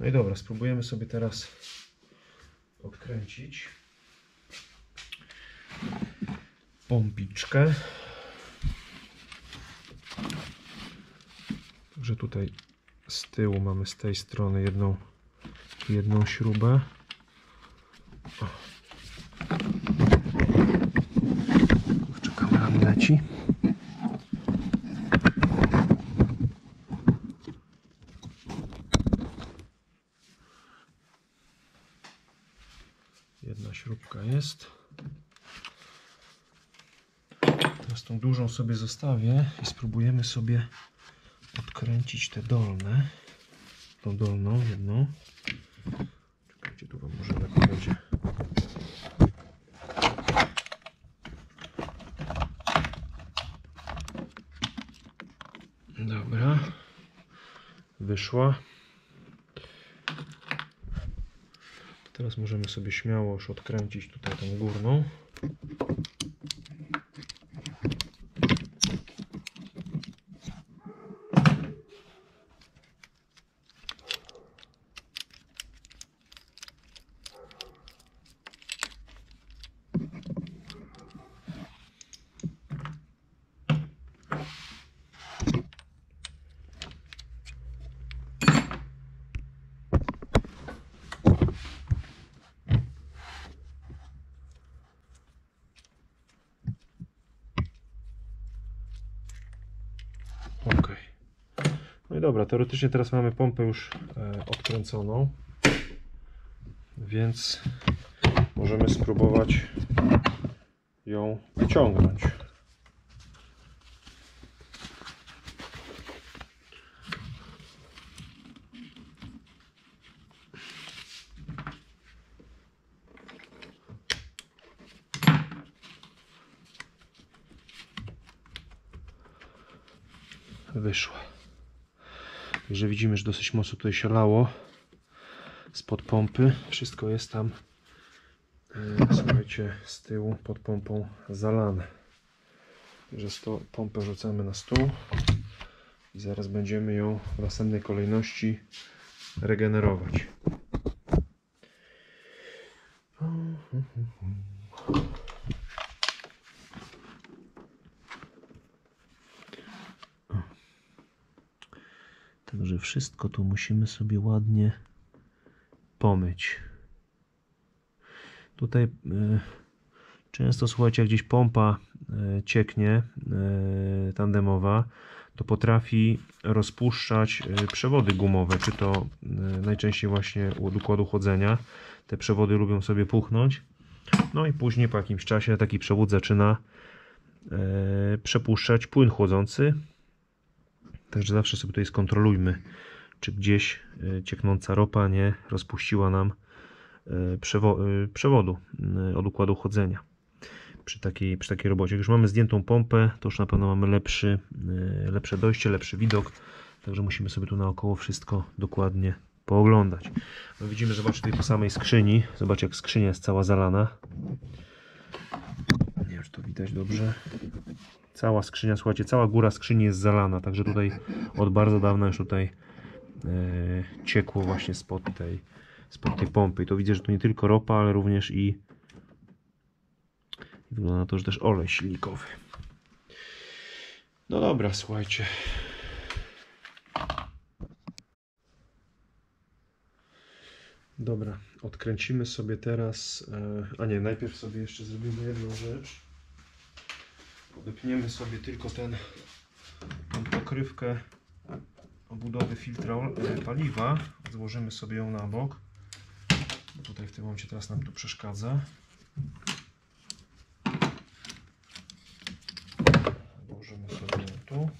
No i dobra, spróbujemy sobie teraz odkręcić pompiczkę. Także tutaj z tyłu mamy z tej strony jedną śrubę. O. Kurczę, kamera mi leci. Jedna śrubka jest. Teraz tą dużą sobie zostawię i spróbujemy sobie odkręcić te dolne. Tą dolną jedną. Czekajcie, tu wam może lepiej będzie. Dobra. Wyszła. Teraz możemy sobie śmiało już odkręcić tutaj tą górną. Ok. No i dobra, teoretycznie teraz mamy pompę już odkręconą, więc możemy spróbować ją wyciągnąć. Wyszła. Także widzimy, że dosyć mocno tutaj się lało spod pompy. Wszystko jest tam, słuchajcie, z tyłu pod pompą zalane. Także pompę rzucamy na stół i zaraz będziemy ją w następnej kolejności regenerować. Także wszystko tu musimy sobie ładnie pomyć. Tutaj często, słuchajcie, jak gdzieś pompa cieknie tandemowa, to potrafi rozpuszczać przewody gumowe, czy to najczęściej właśnie od układu chłodzenia. Te przewody lubią sobie puchnąć. No i później po jakimś czasie taki przewód zaczyna przepuszczać płyn chłodzący. Także zawsze sobie tutaj skontrolujmy, czy gdzieś cieknąca ropa nie rozpuściła nam przewodu od układu chłodzenia przy takiej robocie. Jak już mamy zdjętą pompę, to już na pewno mamy lepsze dojście, lepszy widok. Także musimy sobie tu naokoło wszystko dokładnie pooglądać. No widzimy, zobaczcie tutaj po samej skrzyni. Zobaczcie, jak skrzynia jest cała zalana. Nie wiem, czy to widać dobrze. Cała skrzynia, słuchajcie, cała góra skrzyni jest zalana, także tutaj od bardzo dawna już tutaj ciekło właśnie spod tej pompy. I to widzę, że tu nie tylko ropa, ale również i wygląda na to, że też olej silnikowy. No dobra, słuchajcie. Dobra, odkręcimy sobie teraz, a nie, najpierw sobie jeszcze zrobimy jedną rzecz. Podepniemy sobie tylko tą pokrywkę obudowy filtra paliwa. Złożymy sobie ją na bok. Bo tutaj w tym momencie teraz nam tu przeszkadza. Włożymy sobie ją tu.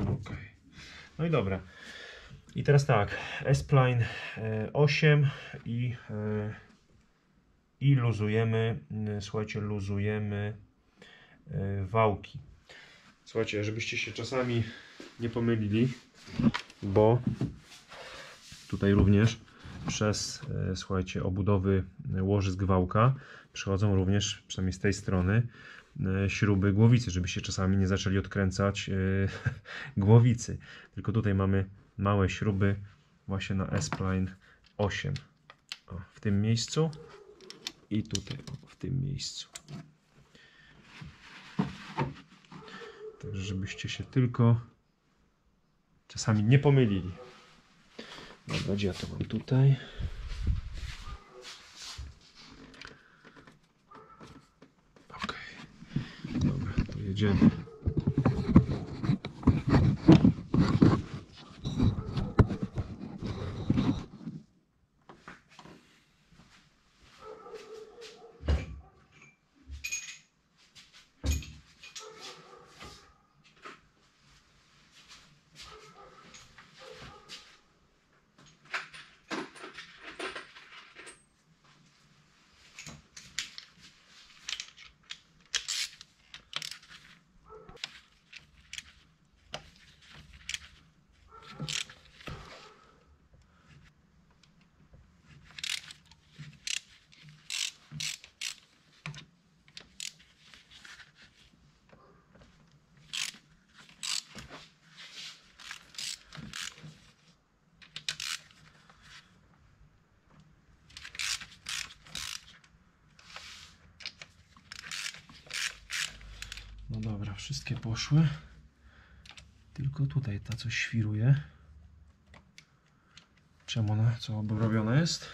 Ok. No i dobra. I teraz tak, S-Pline 8 i luzujemy, słuchajcie, luzujemy wałki. Słuchajcie, żebyście się czasami nie pomylili, bo tutaj również przez, słuchajcie, obudowy łożysk wałka przechodzą również, przynajmniej z tej strony, śruby głowicy, żebyście czasami nie zaczęli odkręcać głowicy. Tylko tutaj mamy małe śruby właśnie na S-Pline 8. O, w tym miejscu i tutaj, w tym miejscu. Także żebyście się tylko czasami nie pomylili. Dobra, gdzie ja to mam tutaj? Ok. Dobra, to jedziemy. wszystkie poszły. Tylko tutaj ta coś świruje. Czemu ona, co robione jest?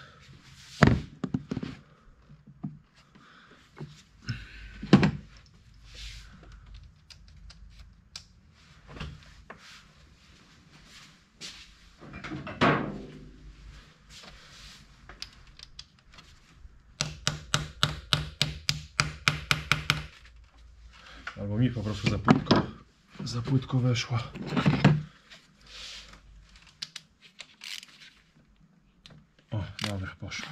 Albo mi po prostu za płytko weszła. O, dobra, poszła.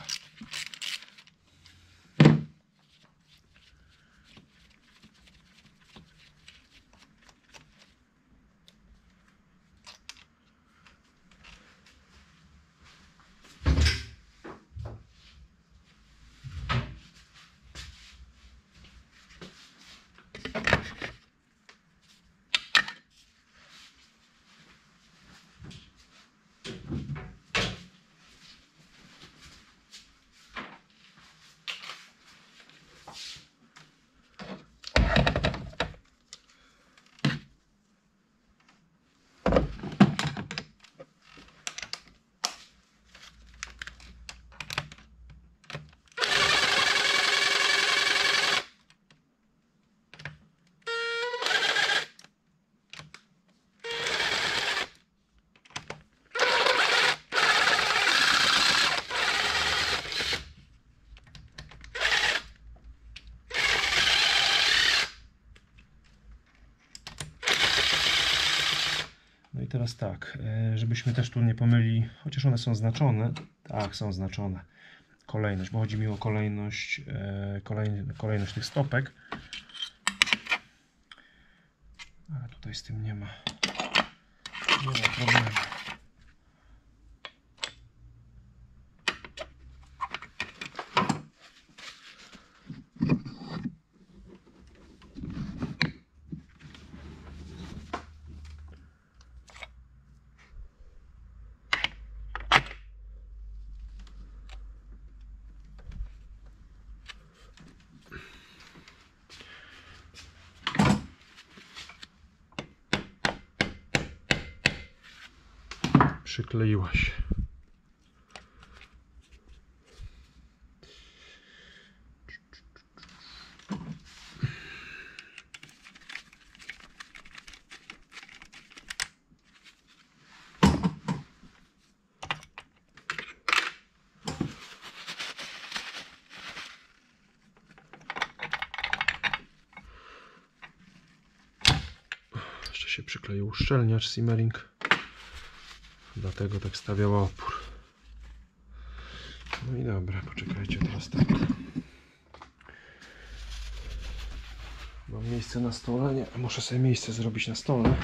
No i teraz tak, żebyśmy też tu nie pomylili, chociaż one są znaczone, tak, są znaczone, kolejność, bo chodzi mi o kolejność tych stopek, ale tutaj z tym nie ma problemu. Przykleiła się. Jeszcze się przykleił uszczelniacz Simmering. Dlatego tak stawiała opór. No i dobra, poczekajcie teraz tak. Mam miejsce na stole? Nie, muszę sobie miejsce zrobić na stole.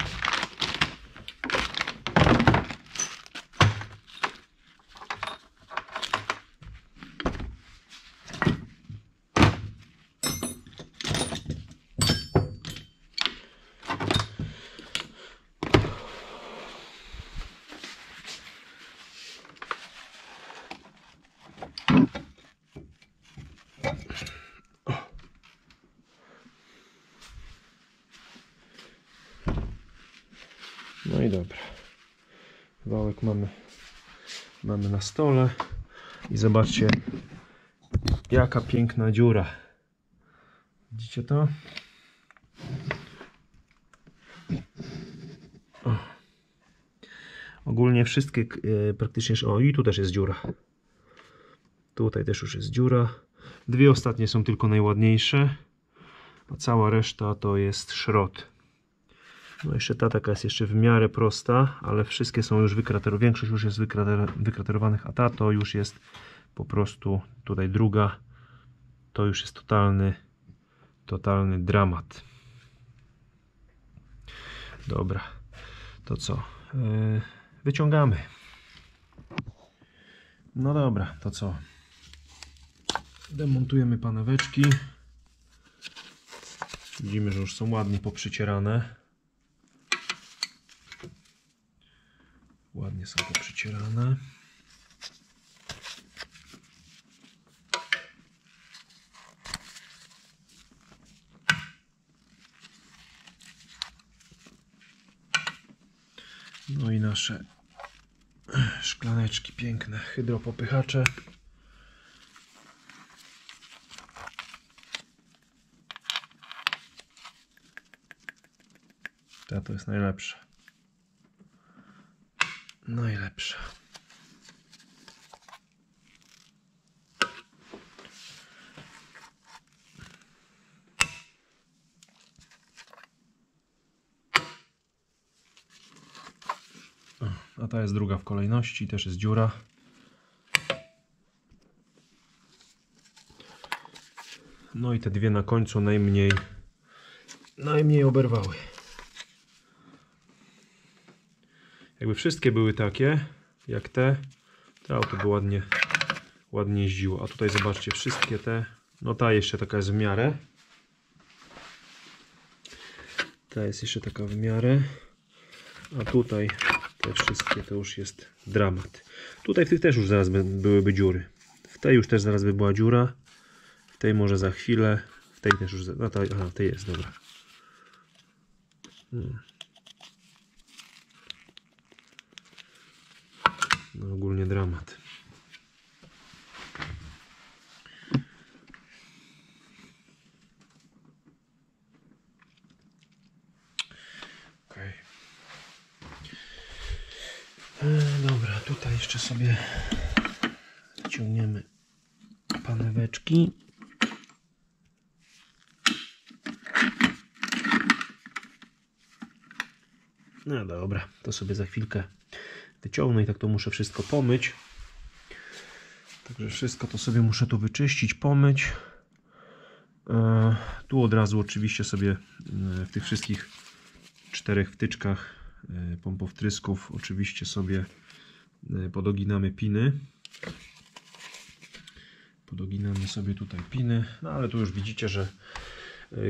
No i dobra. Wałek mamy na stole. I zobaczcie, jaka piękna dziura. Widzicie to? O. Ogólnie wszystkie praktycznie... O, i tu też jest dziura. Tutaj też już jest dziura. Dwie ostatnie są tylko najładniejsze. A cała reszta to jest szrot. No jeszcze ta taka jest jeszcze w miarę prosta, ale wszystkie są już wykraterowane, większość już jest wykraterowanych, a ta to już jest po prostu, tutaj druga, to już jest totalny dramat. Dobra, to co? Wyciągamy. No dobra, to co? Demontujemy paneweczki. Widzimy, że już są ładnie poprzycierane. Ładnie są poprzycierane. No i nasze szklaneczki piękne, hydropopychacze. To jest najlepsza. Najlepsza. A ta jest druga w kolejności, też jest dziura. No i te dwie na końcu najmniej oberwały. Jakby wszystkie były takie, jak te, to auto by ładnie jeździło. A tutaj zobaczcie, wszystkie te, no ta jeszcze taka jest w miarę. Ta jest jeszcze taka w miarę. A tutaj te wszystkie to już jest dramat. Tutaj w tych też już zaraz byłyby dziury. W tej już też zaraz by była dziura. W tej może za chwilę. W tej też już... No ta, aha, tej jest, dobra. No ogólnie dramat. Okej. Dobra, tutaj jeszcze sobie ciągniemy paneweczki. No dobra, to sobie za chwilkę wyciągnę i tak to muszę wszystko pomyć. Także wszystko to sobie muszę tu wyczyścić, pomyć. Tu od razu oczywiście sobie w tych wszystkich 4 wtyczkach pompowtrysków oczywiście sobie podoginamy piny. Podoginamy sobie tutaj piny, no ale tu już widzicie, że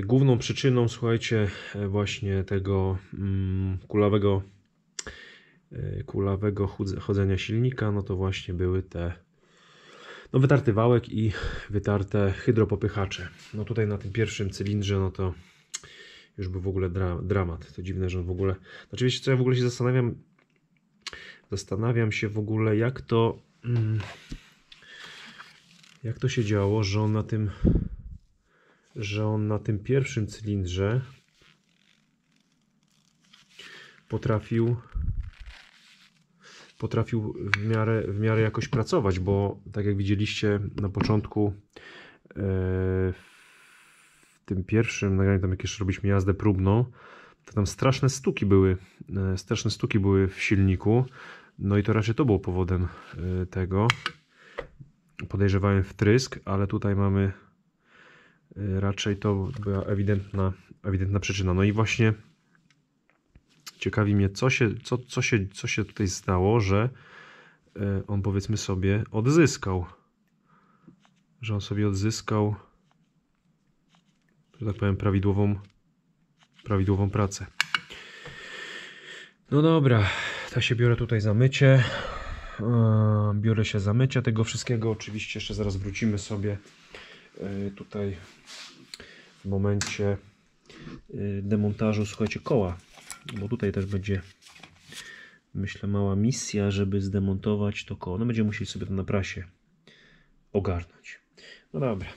główną przyczyną, słuchajcie, właśnie tego kulawego chodzenia silnika, no to właśnie były te wytarty wałek i wytarte hydropopychacze. No tutaj na tym pierwszym cylindrze, no to już był w ogóle dramat. To dziwne, że on w ogóle... Znaczy wiecie co, ja w ogóle się zastanawiam się w ogóle, jak to się działo, że on na tym pierwszym cylindrze potrafił w miarę jakoś pracować, bo tak jak widzieliście na początku w tym pierwszym nagraniu, tam jak jeszcze robiliśmy jazdę próbną, to tam straszne stuki były w silniku, no i to raczej to było powodem tego. Podejrzewałem wtrysk, ale tutaj mamy raczej to była ewidentna przyczyna. No i właśnie ciekawi mnie, co się tutaj stało, że on, powiedzmy sobie, odzyskał. Że on sobie odzyskał, że tak powiem, prawidłową pracę. No dobra, to się biorę tutaj za mycie. Biorę się za mycie tego wszystkiego. Oczywiście jeszcze zaraz wrócimy sobie tutaj w momencie demontażu, słuchajcie, koła. Bo tutaj też będzie, myślę, mała misja, żeby zdemontować to koło. No będziemy musieli sobie to na prasie ogarnąć. No dobra.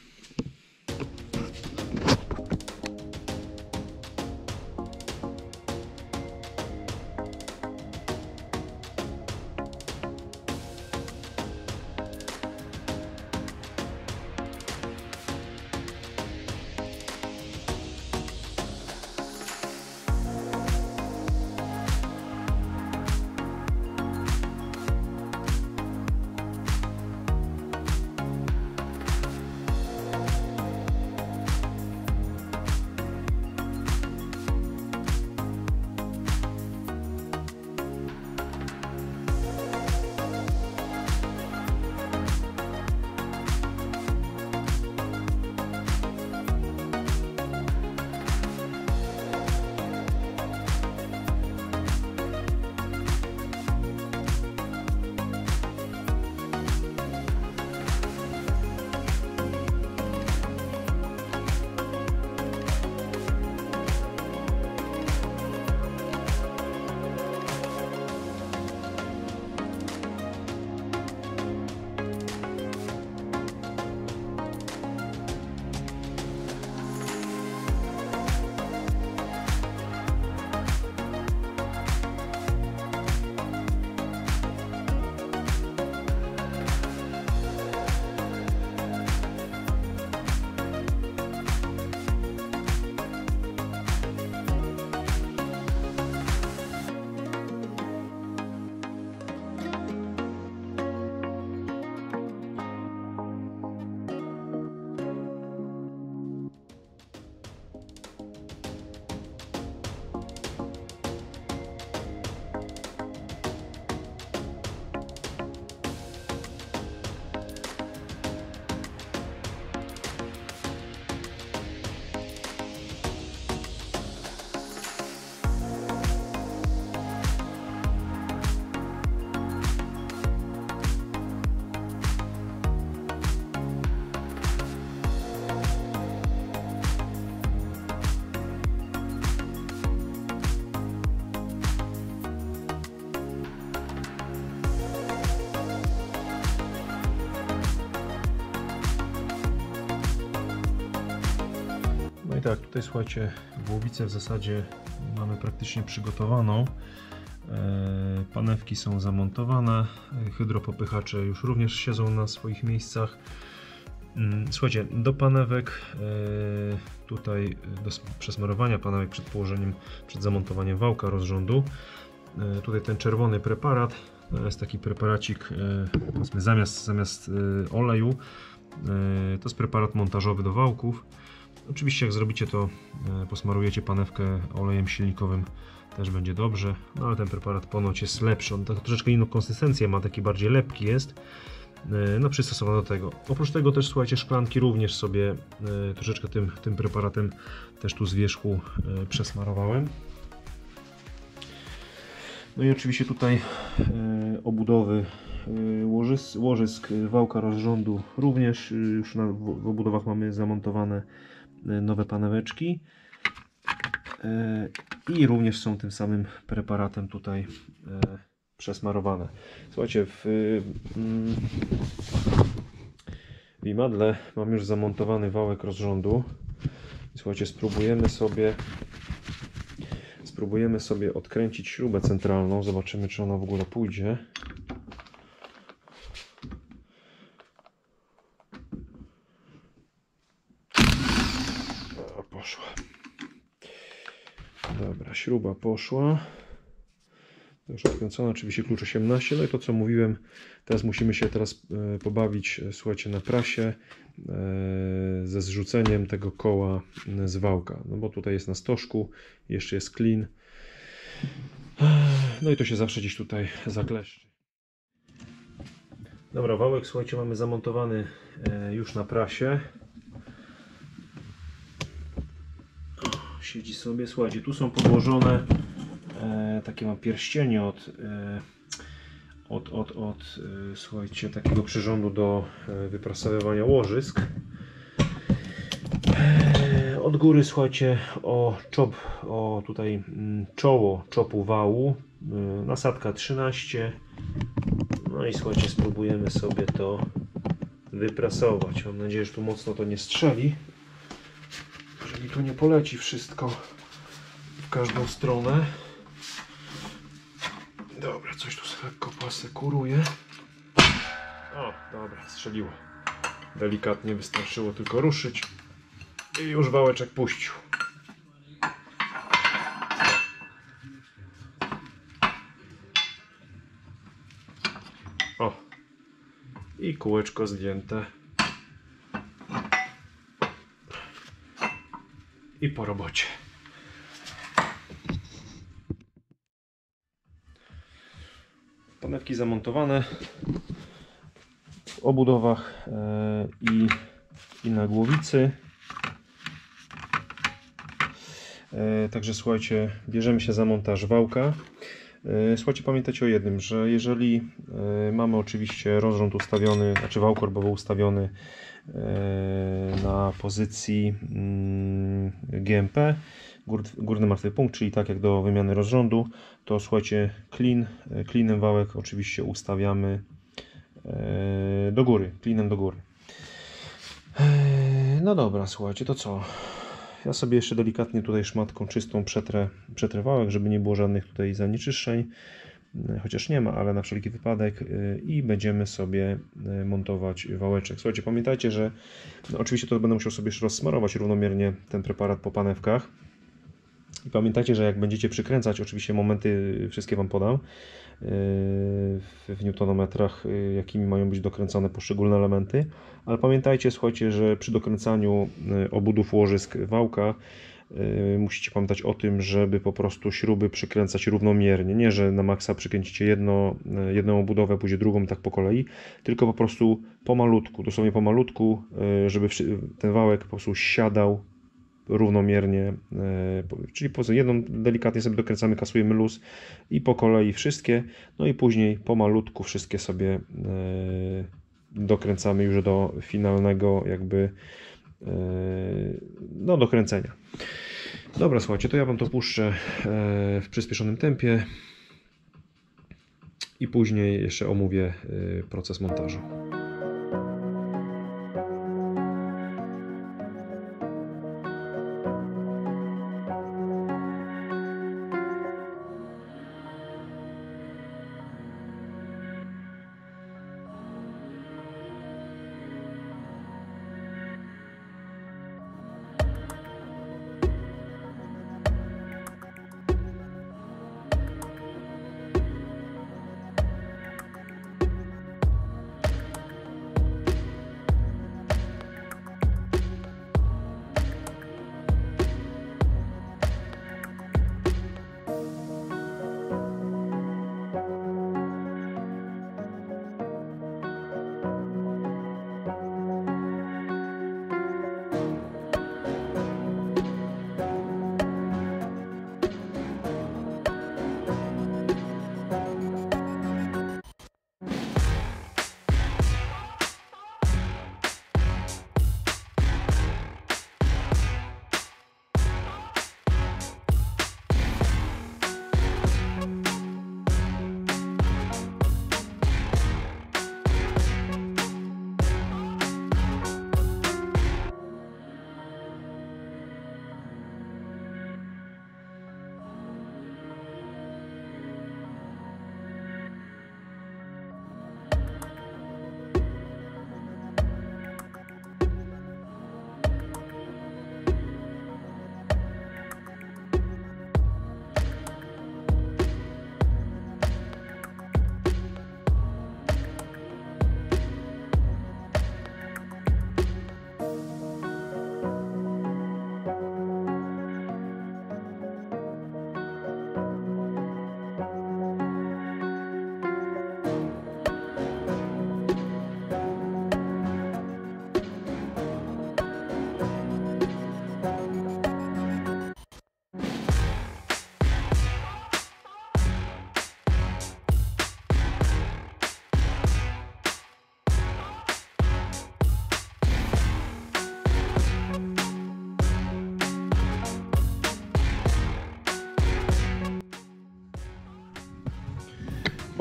No i tak, tutaj słuchajcie, głowicę w zasadzie mamy praktycznie przygotowaną. Panewki są zamontowane, hydropopychacze już również siedzą na swoich miejscach. Słuchajcie, do panewek, tutaj do przesmarowania panewek przed położeniem, przed zamontowaniem wałka rozrządu, tutaj ten czerwony preparat, to jest taki preparacik, powiedzmy zamiast oleju, to jest preparat montażowy do wałków. Oczywiście jak zrobicie to, posmarujecie panewkę olejem silnikowym, też będzie dobrze, no ale ten preparat ponoć jest lepszy, on tak troszeczkę inną konsystencję ma, taki bardziej lepki jest, no przystosowany do tego. Oprócz tego też słuchajcie, szklanki również sobie troszeczkę tym preparatem też tu z wierzchu przesmarowałem. No i oczywiście tutaj obudowy łożysk wałka rozrządu również już w obudowach mamy zamontowane nowe paneweczki i również są tym samym preparatem tutaj przesmarowane. Słuchajcie, w imadle mam już zamontowany wałek rozrządu. Słuchajcie, spróbujemy sobie odkręcić śrubę centralną, zobaczymy, czy ona w ogóle pójdzie. O, poszła. Dobra, śruba poszła. Już odkręcona, oczywiście klucz 18. No i to, co mówiłem, teraz musimy się pobawić, słuchajcie, na prasie ze zrzuceniem tego koła z wałka. No bo tutaj jest na stożku, jeszcze jest klin. No i to się zawsze gdzieś tutaj zakleszczy. Dobra, wałek, słuchajcie, mamy zamontowany już na prasie. Siedzi sobie, słuchajcie, tu są podłożone takie mam pierścienie od słuchajcie, takiego przyrządu do wyprasowywania łożysk. Od góry, słuchajcie, o tutaj czoło czopu wału, nasadka 13. No i słuchajcie, spróbujemy sobie to wyprasować. Mam nadzieję, że tu mocno to nie strzeli, jeżeli tu nie poleci wszystko w każdą stronę. Dobra, coś tu lekko poasekuruje. O, dobra, strzeliło. Delikatnie wystarczyło tylko ruszyć i już wałeczek puścił. O, i kółeczko zdjęte. I po robocie. Panewki zamontowane w obudowach i na głowicy. Także słuchajcie, bierzemy się za montaż wałka. Słuchajcie, pamiętajcie o jednym, że jeżeli mamy oczywiście rozrząd ustawiony, znaczy wał korbowy ustawiony na pozycji GMP, górny martwy punkt, czyli tak jak do wymiany rozrządu, to słuchajcie, klinem wałek oczywiście ustawiamy do góry, klinem do góry. No dobra, słuchajcie, to co? Ja sobie jeszcze delikatnie tutaj szmatką czystą przetrę wałek, żeby nie było żadnych tutaj zanieczyszczeń, chociaż nie ma, ale na wszelki wypadek, i będziemy sobie montować wałeczek. Słuchajcie, pamiętajcie, że no, oczywiście to będę musiał sobie jeszcze rozsmarować równomiernie ten preparat po panewkach. I pamiętajcie, że jak będziecie przykręcać, oczywiście momenty wszystkie Wam podam w newtonometrach, jakimi mają być dokręcane poszczególne elementy, ale pamiętajcie, słuchajcie, że przy dokręcaniu obudów łożysk wałka musicie pamiętać o tym, żeby po prostu śruby przykręcać równomiernie. Nie, że na maksa przykręcicie jedną obudowę, później drugą, tak po kolei, tylko po prostu pomalutku, dosłownie pomalutku, żeby ten wałek po prostu siadał równomiernie, czyli poza jedną delikatnie sobie dokręcamy, kasujemy luz i po kolei wszystkie, no i później pomalutku wszystkie sobie dokręcamy już do finalnego jakby no dokręcenia. Dobra, słuchajcie, to ja Wam to puszczę w przyspieszonym tempie i później jeszcze omówię proces montażu.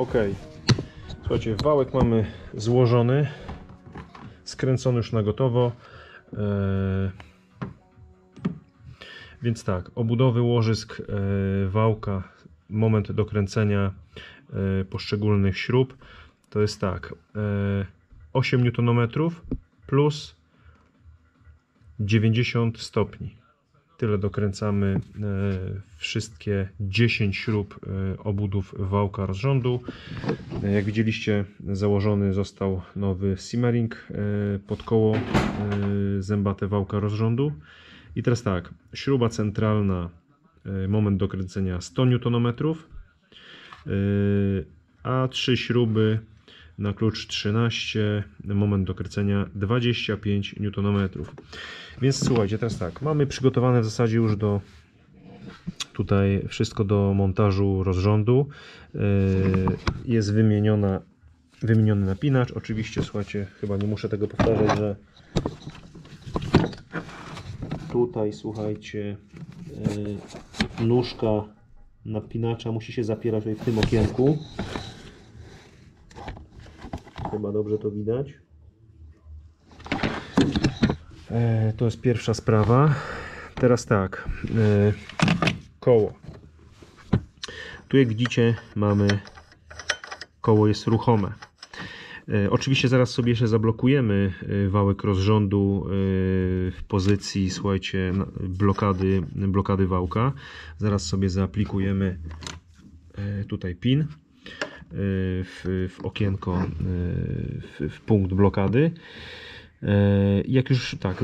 Ok, słuchajcie, wałek mamy złożony, skręcony już na gotowo. Więc tak, obudowy łożysk wałka, moment dokręcenia poszczególnych śrub to jest tak, 8 Nm plus 90 stopni. Tyle dokręcamy wszystkie 10 śrub obudów wałka rozrządu. Jak widzieliście, założony został nowy simmering pod koło zębate wałka rozrządu. I teraz tak, śruba centralna, moment dokręcenia 100 Nm, a 3 śruby na klucz 13, moment dokręcenia 25 Nm. Więc słuchajcie, teraz tak, mamy przygotowane w zasadzie już do tutaj wszystko do montażu rozrządu. Jest wymieniony napinacz. Oczywiście, słuchajcie, chyba nie muszę tego powtarzać, że tutaj, słuchajcie, nóżka napinacza musi się zapierać w tym okienku. Chyba dobrze to widać. To jest pierwsza sprawa. Teraz tak, koło. Tu jak widzicie, mamy koło jest ruchome. Oczywiście zaraz sobie jeszcze zablokujemy wałek rozrządu w pozycji, słuchajcie, blokady wałka. Zaraz sobie zaaplikujemy tutaj pin w okienko, w punkt blokady. Jak już tak,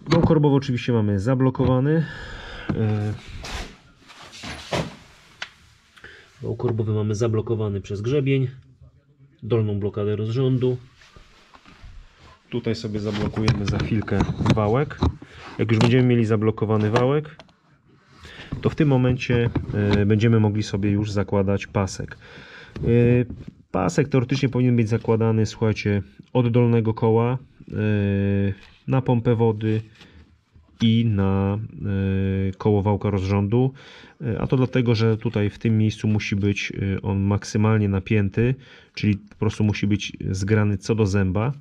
wał korbowy oczywiście mamy zablokowany. Wał korbowy mamy zablokowany przez grzebień, dolną blokadę rozrządu. Tutaj sobie zablokujemy za chwilkę wałek. Jak już będziemy mieli zablokowany wałek, to w tym momencie będziemy mogli sobie już zakładać pasek. Pasek teoretycznie powinien być zakładany, słuchajcie, od dolnego koła na pompę wody i na koło wałka rozrządu, a to dlatego, że tutaj w tym miejscu musi być on maksymalnie napięty, czyli po prostu musi być zgrany co do zęba,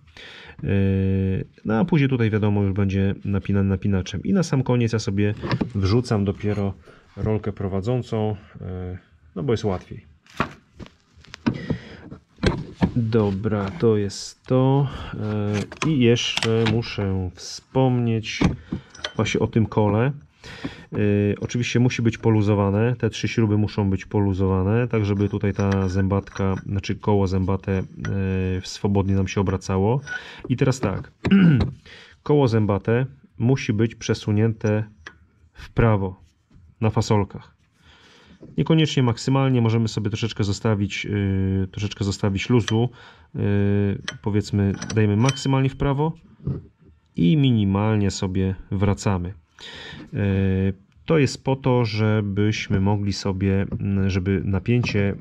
no a później tutaj wiadomo już będzie napinany napinaczem. I na sam koniec ja sobie wrzucam dopiero rolkę prowadzącą, no bo jest łatwiej. Dobra, to jest to. I jeszcze muszę wspomnieć właśnie o tym kole. Oczywiście musi być poluzowane. Te 3 śruby muszą być poluzowane, tak żeby tutaj ta zębatka, znaczy koło zębate swobodnie nam się obracało. I teraz tak, koło zębate musi być przesunięte w prawo na fasolkach. Niekoniecznie maksymalnie, możemy sobie troszeczkę zostawić luzu. Powiedzmy, dajemy maksymalnie w prawo i minimalnie sobie wracamy. To jest po to, żebyśmy mogli sobie, żeby napięcie,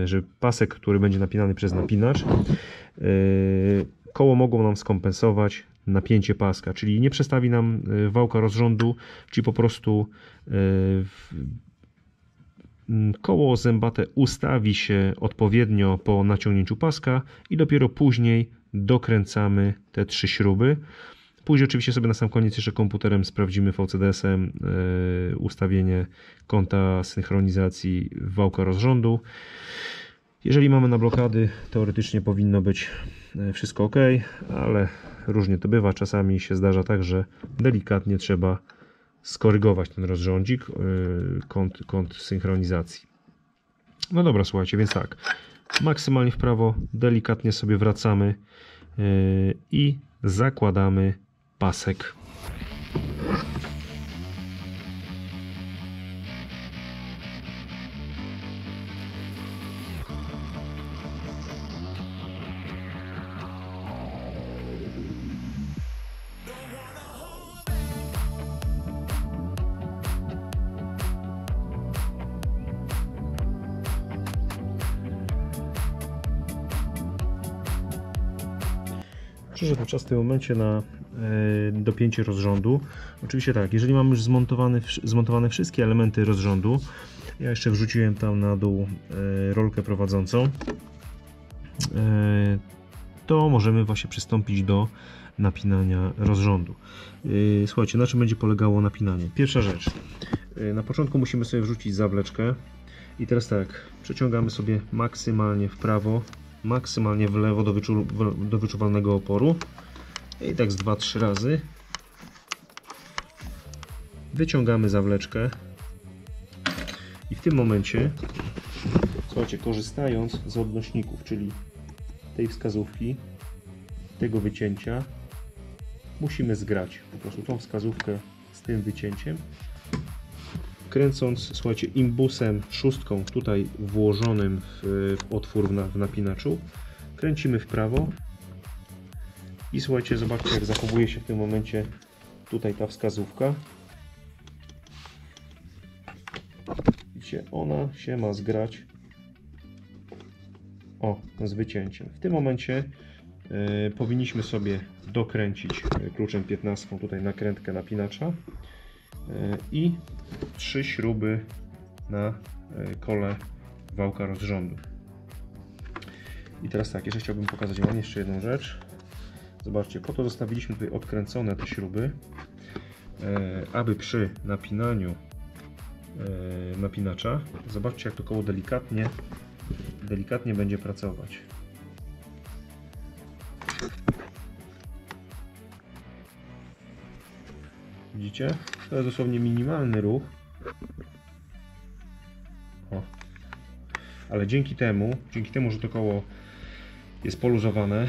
żeby pasek, który będzie napinany przez napinacz, koło mogło nam skompensować napięcie paska, czyli nie przestawi nam wałka rozrządu, czyli po prostu koło zębate ustawi się odpowiednio po naciągnięciu paska i dopiero później dokręcamy te 3 śruby. Później oczywiście sobie na sam koniec jeszcze komputerem sprawdzimy VCDS-em ustawienie kąta synchronizacji wałka rozrządu. Jeżeli mamy na blokady, teoretycznie powinno być wszystko ok, ale różnie to bywa. Czasami się zdarza tak, że delikatnie trzeba skorygować ten rozrządzik, kąt synchronizacji. No dobra, słuchajcie, więc tak, maksymalnie w prawo, delikatnie sobie wracamy i zakładamy pasek. Przyszedł czas w tym momencie na dopięcie rozrządu. Oczywiście tak, jeżeli mamy już zmontowane wszystkie elementy rozrządu, Ja jeszcze wrzuciłem tam na dół rolkę prowadzącą. To możemy właśnie przystąpić do napinania rozrządu. Słuchajcie, na czym będzie polegało napinanie? Pierwsza rzecz. Na początku musimy sobie wrzucić zawleczkę. I teraz tak, przeciągamy sobie maksymalnie w prawo, maksymalnie w lewo do wyczuwalnego oporu. I tak z 2-3 razy. Wyciągamy zawleczkę. I w tym momencie, słuchajcie, korzystając z odnośników, czyli tej wskazówki, tego wycięcia, musimy zgrać po prostu tą wskazówkę z tym wycięciem. Kręcąc, słuchajcie, imbusem, szóstką tutaj włożonym w otwór w napinaczu, kręcimy w prawo i słuchajcie, zobaczcie, jak zachowuje się w tym momencie tutaj ta wskazówka. Widzicie, ona się ma zgrać z wycięciem. W tym momencie powinniśmy sobie dokręcić kluczem 15 tutaj nakrętkę napinacza i 3 śruby na kole wałka rozrządu. I teraz tak, jeszcze chciałbym pokazać Wam jeszcze jedną rzecz. Zobaczcie, po to zostawiliśmy tutaj odkręcone te śruby, aby przy napinaniu napinacza, zobaczcie, jak to koło delikatnie będzie pracować. Widzicie? To jest dosłownie minimalny ruch. Ale dzięki temu, że to koło jest poluzowane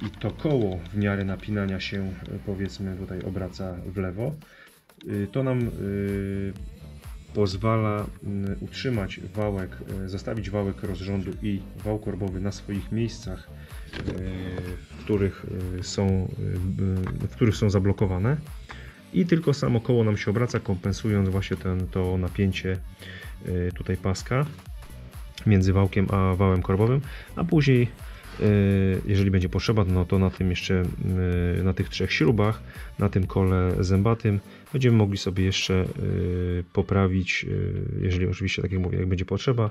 i to koło w miarę napinania się, powiedzmy, tutaj obraca w lewo, to nam pozwala utrzymać wałek, zostawić wałek rozrządu i wał korbowy na swoich miejscach, w których są zablokowane, i tylko samo koło nam się obraca, kompensując właśnie to napięcie tutaj paska między wałkiem a wałem korbowym, a później, jeżeli będzie potrzeba, no to na tym jeszcze, na tych 3 śrubach, na tym kole zębatym będziemy mogli sobie jeszcze poprawić, jeżeli oczywiście, tak jak mówię, jak będzie potrzeba,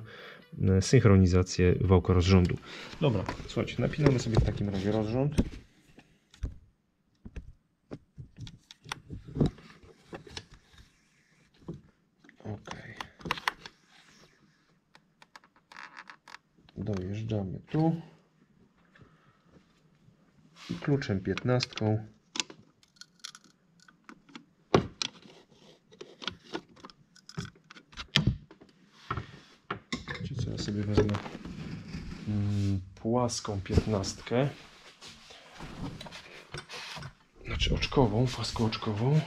synchronizację wałka rozrządu. Dobra, słuchajcie, napinamy sobie w takim razie rozrząd. Ok. Dojeżdżamy tu i kluczem 15 co ja sobie wezmę płaską 15, znaczy oczkową, płaskooczkową.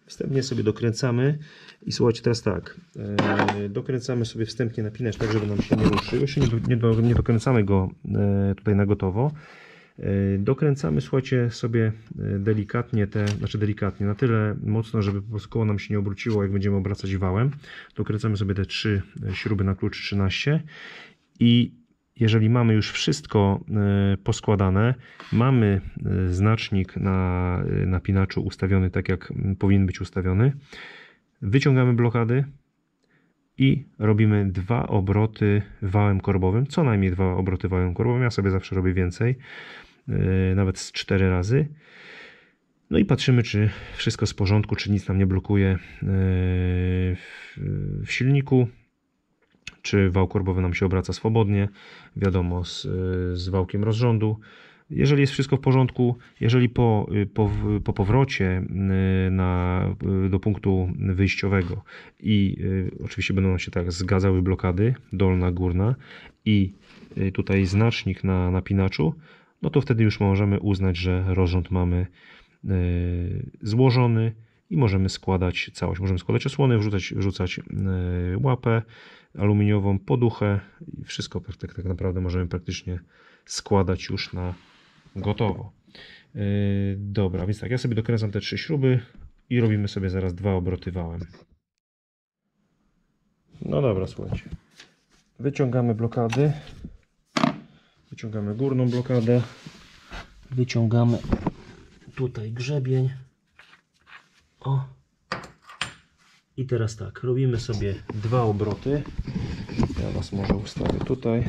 Wstępnie sobie dokręcamy i słuchajcie, teraz tak, dokręcamy sobie wstępnie napinacz tak, żeby nam się nie ruszył. Jeszcze nie dokręcamy go tutaj na gotowo. Dokręcamy, słuchajcie, sobie delikatnie delikatnie, na tyle mocno, żeby po prostu koło nam się nie obróciło, jak będziemy obracać wałem. Dokręcamy sobie te 3 śruby na klucz 13 i jeżeli mamy już wszystko poskładane, mamy znacznik na napinaczu ustawiony tak, jak powinien być ustawiony, wyciągamy blokady i robimy 2 obroty wałem korbowym, co najmniej 2 obroty wałem korbowym. Ja sobie zawsze robię więcej, nawet z 4 razy. No i patrzymy, czy wszystko jest w porządku, czy nic nam nie blokuje w silniku, czy wał korbowy nam się obraca swobodnie, wiadomo, z wałkiem rozrządu. Jeżeli jest wszystko w porządku, jeżeli po powrocie do punktu wyjściowego i oczywiście będą się tak zgadzały blokady, dolna, górna i tutaj znacznik na napinaczu, no to wtedy już możemy uznać, że rozrząd mamy złożony i możemy składać całość. Możemy składać osłony, wrzucać łapę aluminiową, poduchę i wszystko tak naprawdę możemy praktycznie składać już na gotowo. Dobra, więc tak, ja sobie dokręcam te 3 śruby i robimy sobie zaraz 2 obroty wałem. No dobra, słuchajcie. Wyciągamy blokady. Wyciągamy górną blokadę. Wyciągamy tutaj grzebień. O. I teraz tak, robimy sobie 2 obroty. Ja Was może ustawię tutaj.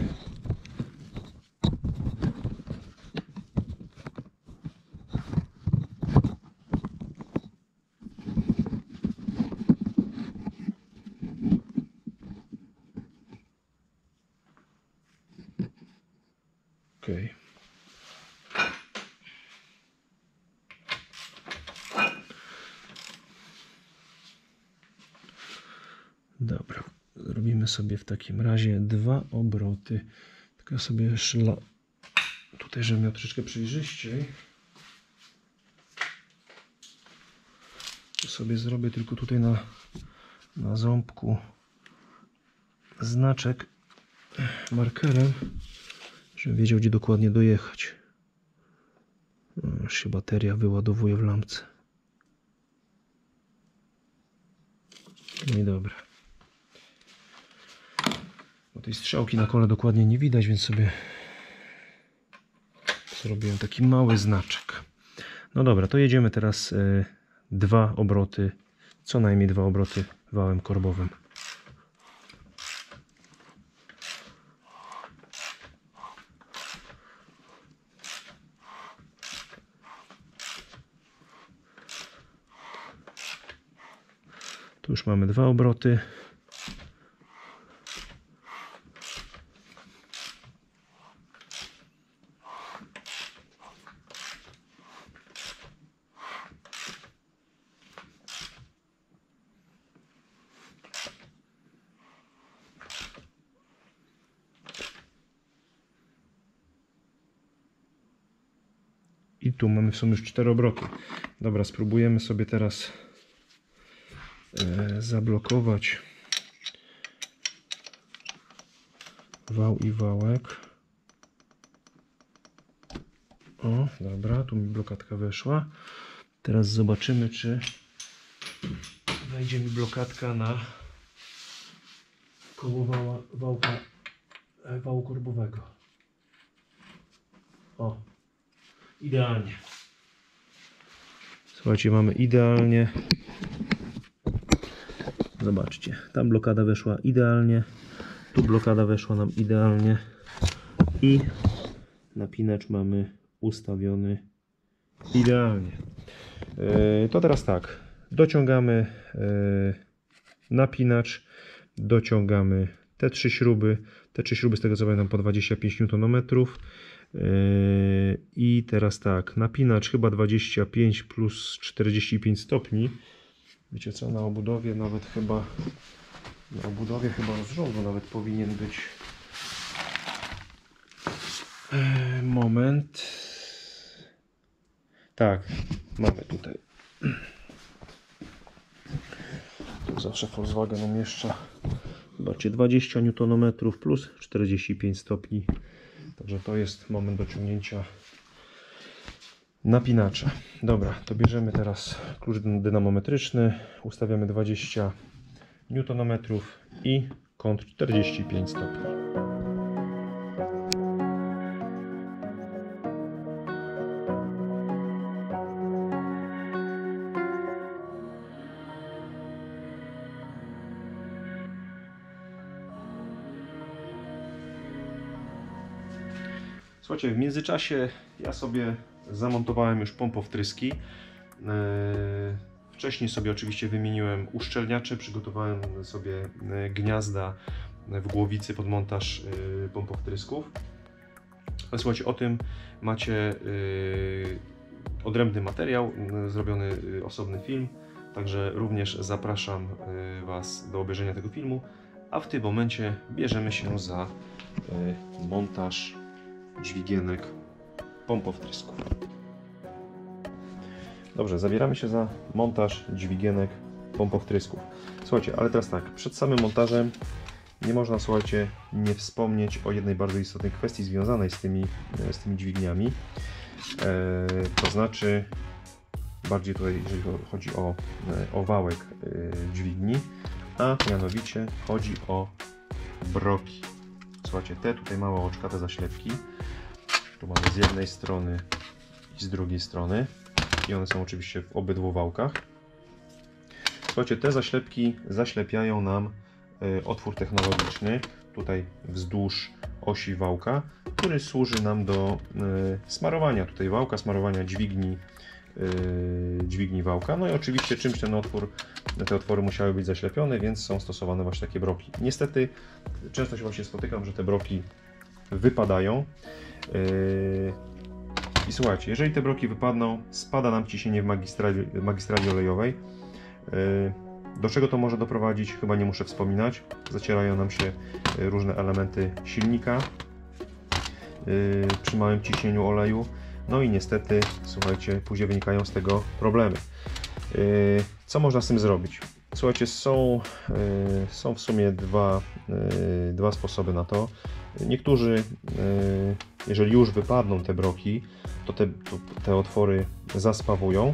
Okay. Dobra, zrobimy sobie w takim razie 2 obroty. Tylko ja sobie jeszcze tutaj, żebym miał troszeczkę przejrzyściej, to sobie zrobię tylko tutaj na ząbku znaczek markerem, żebym wiedział, gdzie dokładnie dojechać. Już się bateria wyładowuje w lampce. No i dobra. Bo tej strzałki na kole dokładnie nie widać, więc sobie zrobiłem taki mały znaczek. No dobra, to jedziemy teraz 2 obroty, co najmniej 2 obroty wałem korbowym. Tu już mamy 2 obroty. I tu mamy w sumie już 4 obroty. Dobra, spróbujemy sobie teraz zablokować wał i wałek. O, dobra, tu mi blokadka weszła. Teraz zobaczymy, czy wejdzie mi blokadka na koło wału korbowego. O, idealnie. Słuchajcie, mamy idealnie. Zobaczcie, tam blokada weszła idealnie, tu blokada weszła nam idealnie i napinacz mamy ustawiony idealnie. To teraz tak, dociągamy napinacz, dociągamy te 3 śruby. Te 3 śruby, z tego co pamiętam, po 25 Nm. I teraz tak, napinacz chyba 25 plus 45 stopni. Wiecie co, na obudowie chyba rozrządu nawet powinien być. Moment. Tak, mamy tutaj. Tu zawsze Volkswagen umieszcza. Zobaczcie, 20 Nm plus 45 stopni. Także to jest moment dociągnięcia napinacza. Dobra, to bierzemy teraz klucz dynamometryczny, ustawiamy 20 Nm i kąt 45 stopni. Słuchajcie, w międzyczasie ja sobie zamontowałem już pompowtryski. Wcześniej sobie oczywiście wymieniłem uszczelniacze, przygotowałem sobie gniazda w głowicy pod montaż pompowtrysków. Ale słuchajcie, o tym macie odrębny materiał, zrobiony osobny film, także również zapraszam Was do obejrzenia tego filmu, a w tym momencie bierzemy się za montaż dźwigienek pompowtrysków. Dobrze, zabieramy się za montaż dźwigienek pompowtrysków. Słuchajcie, ale teraz tak, przed samym montażem nie można, słuchajcie, nie wspomnieć o jednej bardzo istotnej kwestii związanej z tymi dźwigniami. To znaczy, bardziej tutaj, jeżeli chodzi o wałek dźwigni, a mianowicie chodzi o broki. Słuchajcie, te tutaj małe oczka, te zaślepki, tu mamy z jednej strony i z drugiej strony i one są oczywiście w obydwu wałkach. Słuchajcie, te zaślepki zaślepiają nam otwór technologiczny tutaj wzdłuż osi wałka, który służy nam do smarowania tutaj wałka, smarowania dźwigni wałka. No i oczywiście czymś te otwory musiały być zaślepione, więc są stosowane właśnie takie broki. Niestety często się właśnie spotykam, że te broki wypadają. I słuchajcie, jeżeli te broki wypadną, spada nam ciśnienie w magistrali olejowej. Do czego to może doprowadzić? Chyba nie muszę wspominać. Zacierają nam się różne elementy silnika przy małym ciśnieniu oleju. No i niestety, słuchajcie, później wynikają z tego problemy. Co można z tym zrobić? Słuchajcie, są w sumie dwa sposoby na to. Niektórzy, jeżeli już wypadną te broki, to te otwory zaspawują.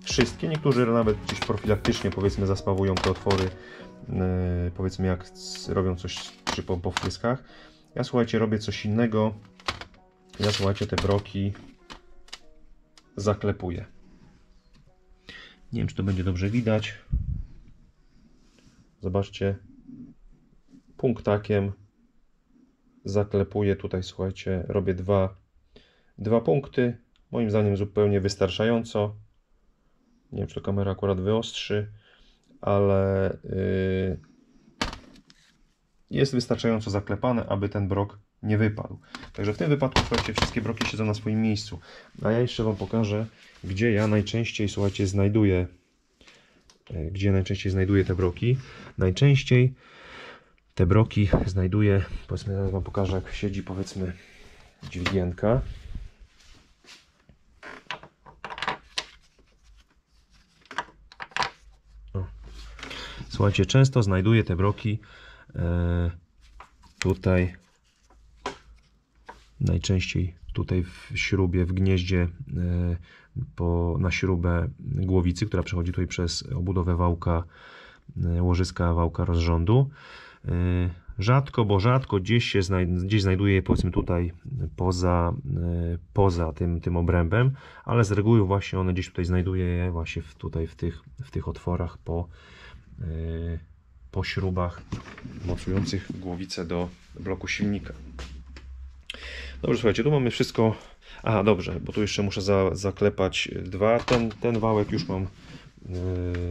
Wszystkie, niektórzy nawet gdzieś profilaktycznie, powiedzmy, zaspawują te otwory, powiedzmy, jak robią coś przy pompowtryskach. Ja, słuchajcie, robię coś innego. Ja, słuchajcie, te broki zaklepuję. Nie wiem, czy to będzie dobrze widać. Zobaczcie, punktakiem zaklepuję tutaj, słuchajcie, robię dwa punkty. Moim zdaniem zupełnie wystarczająco. Nie wiem, czy to kamera akurat wyostrzy, ale jest wystarczająco zaklepane, aby ten brok nie wypadł. Także w tym wypadku, słuchajcie, wszystkie broki siedzą na swoim miejscu. A ja jeszcze Wam pokażę, gdzie ja najczęściej, słuchajcie, znajduję te broki. Najczęściej te broki znajduję, powiedzmy, ja Wam pokażę, jak siedzi, powiedzmy, dźwigienka. Słuchajcie, często znajduję te broki tutaj, najczęściej tutaj w śrubie, w gnieździe na śrubę głowicy, która przechodzi tutaj przez obudowę wałka, łożyska wałka rozrządu. Rzadko, bo rzadko gdzieś znajduję je, powiedzmy, tutaj poza tym obrębem, ale z reguły właśnie one gdzieś tutaj znajduję je właśnie tutaj w tych otworach po śrubach mocujących głowicę do bloku silnika. Dobrze, słuchajcie, tu mamy wszystko. Aha, dobrze, bo tu jeszcze muszę zaklepać dwa. Ten wałek już mam,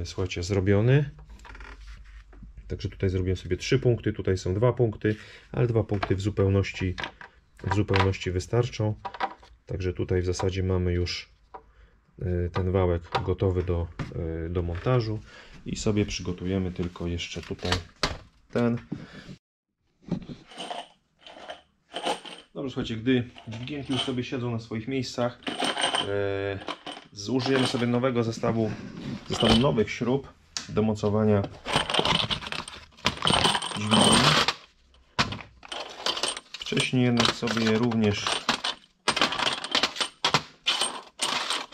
słuchajcie, zrobiony. Także tutaj zrobiłem sobie 3 punkty, tutaj są 2 punkty, ale 2 punkty w zupełności wystarczą. Także tutaj w zasadzie mamy już ten wałek gotowy do montażu i sobie przygotujemy tylko jeszcze tutaj ten. Dobrze, słuchajcie, gdy dźwigienki już sobie siedzą na swoich miejscach, zużyjemy sobie nowego zestawu nowych śrub do mocowania dźwigni. Wcześniej jednak sobie je również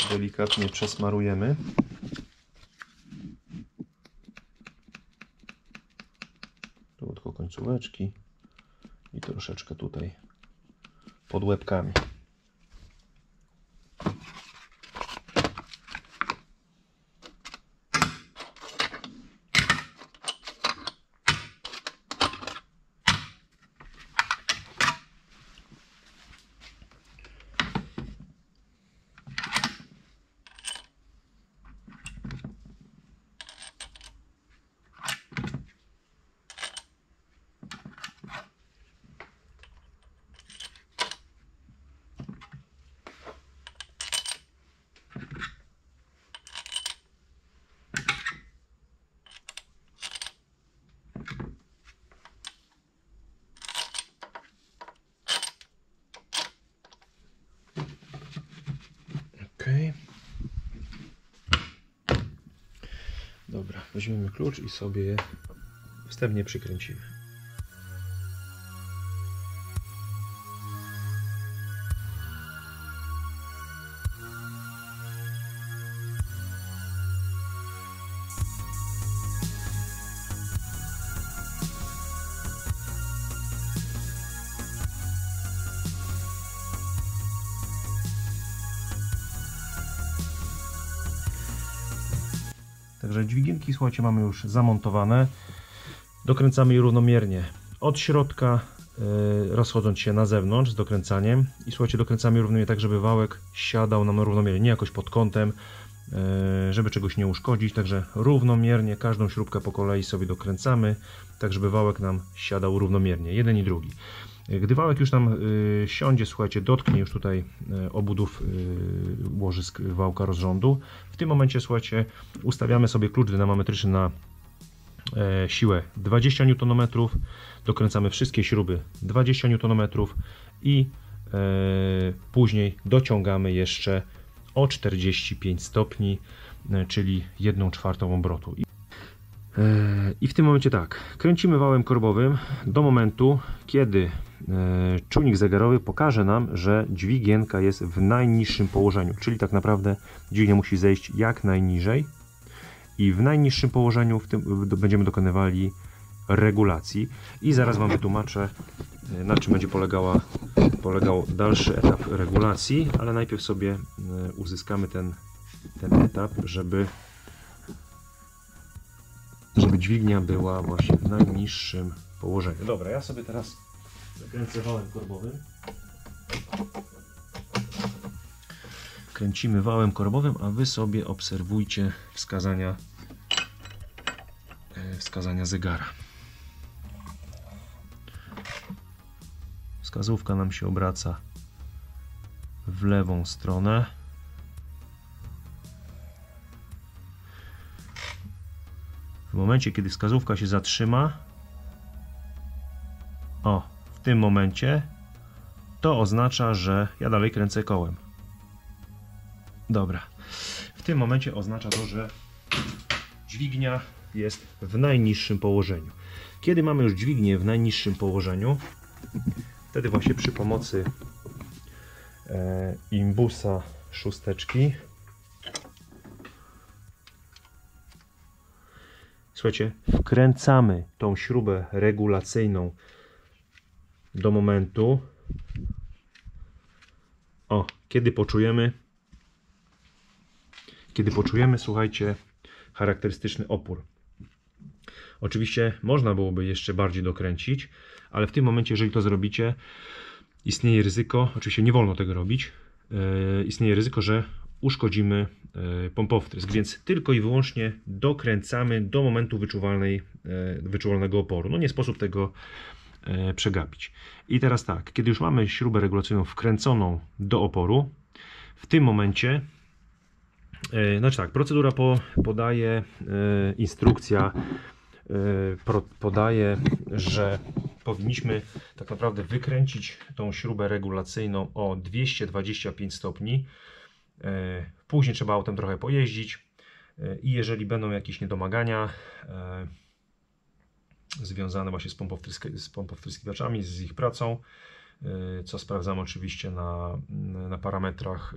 delikatnie przesmarujemy. Tu tylko końcóweczki i troszeczkę tutaj pod łebkami. Dobra, weźmiemy klucz i sobie je wstępnie przykręcimy. Także dźwigienki, słuchajcie, mamy już zamontowane. Dokręcamy je równomiernie od środka, rozchodząc się na zewnątrz z dokręcaniem. I słuchajcie, dokręcamy je równomiernie tak, żeby wałek siadał nam równomiernie, nie jakoś pod kątem, żeby czegoś nie uszkodzić. Także równomiernie każdą śrubkę po kolei sobie dokręcamy, tak żeby wałek nam siadał równomiernie, jeden i drugi. Gdy wałek już nam siądzie, słuchajcie, dotknie już tutaj obudów łożysk wałka rozrządu, w tym momencie, słuchajcie, ustawiamy sobie klucz dynamometryczny na siłę 20 Nm, dokręcamy wszystkie śruby 20 Nm i później dociągamy jeszcze o 45 stopni, czyli 1/4 obrotu. I w tym momencie tak, kręcimy wałem korbowym do momentu, kiedy czujnik zegarowy pokaże nam, że dźwigienka jest w najniższym położeniu, czyli tak naprawdę dźwignia musi zejść jak najniżej i w najniższym położeniu będziemy dokonywali regulacji i zaraz Wam wytłumaczę, na czym będzie polegał dalszy etap regulacji, ale najpierw sobie uzyskamy ten etap, żeby dźwignia była właśnie w najniższym położeniu. Dobra, ja sobie teraz zakręcę wałem korbowym. Kręcimy wałem korbowym, a Wy sobie obserwujcie wskazania zegara. Wskazówka nam się obraca w lewą stronę. W momencie, kiedy wskazówka się zatrzyma, w tym momencie, to oznacza, że ja dalej kręcę kołem. Dobra. W tym momencie oznacza to, że dźwignia jest w najniższym położeniu. Kiedy mamy już dźwignię w najniższym położeniu, wtedy właśnie przy pomocy imbusa szósteczki, słuchajcie, wkręcamy tą śrubę regulacyjną do momentu, kiedy poczujemy, słuchajcie, charakterystyczny opór. Oczywiście można byłoby jeszcze bardziej dokręcić, ale w tym momencie, jeżeli to zrobicie, istnieje ryzyko, oczywiście nie wolno tego robić, istnieje ryzyko, że uszkodzimy pompowtrysk, więc tylko i wyłącznie dokręcamy do momentu wyczuwalnego oporu. No nie sposób tego przegapić. I teraz tak, kiedy już mamy śrubę regulacyjną wkręconą do oporu, w tym momencie, znaczy tak, procedura podaje, instrukcja podaje, że powinniśmy tak naprawdę wykręcić tą śrubę regulacyjną o 225 stopni. Później trzeba autem trochę pojeździć i jeżeli będą jakieś niedomagania związane właśnie z pompowtryskiwaczami, z ich pracą, co sprawdzam oczywiście na parametrach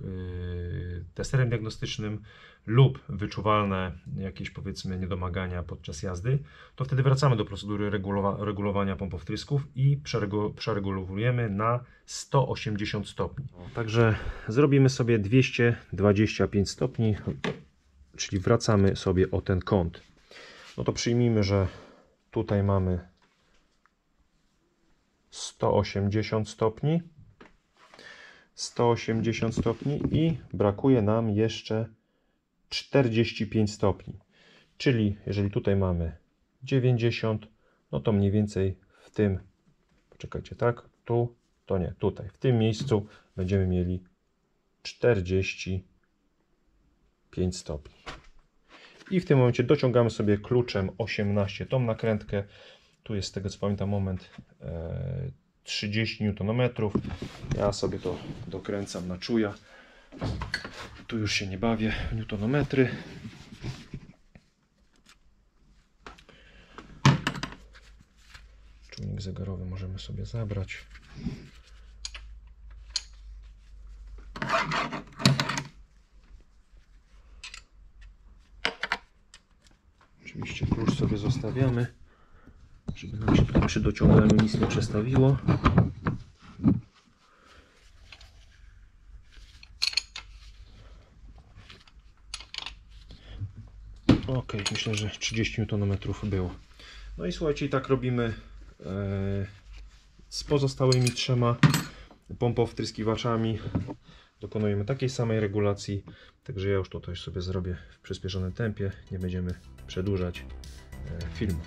testerem diagnostycznym, lub wyczuwalne jakieś, powiedzmy, niedomagania podczas jazdy, to wtedy wracamy do procedury regulowania pompowtrysków i przeregulowujemy na 180 stopni. Także zrobimy sobie 225 stopni, czyli wracamy sobie o ten kąt. No to przyjmijmy, że tutaj mamy 180 stopni. 180 stopni i brakuje nam jeszcze 45 stopni. Czyli jeżeli tutaj mamy 90, no to mniej więcej w tym, poczekajcie, tak, tu, to nie, tutaj, w tym miejscu będziemy mieli 45 stopni. I w tym momencie dociągamy sobie kluczem 18 tą nakrętkę. Tu jest, z tego co pamiętam, moment 30 Nm. Ja sobie to dokręcam na czuja. Tu już się nie bawię w newtonometry. Czujnik zegarowy możemy sobie zabrać. Oczywiście klucz sobie zostawiamy, żeby nam się przy dociąganiu nic nie przestawiło. Ok, myślę, że 30 Nm było. No i słuchajcie, i tak robimy z pozostałymi 3 pompowtryskiwaczami. Dokonujemy takiej samej regulacji, także ja już to też sobie zrobię w przyspieszonym tempie, nie będziemy przedłużać filmu.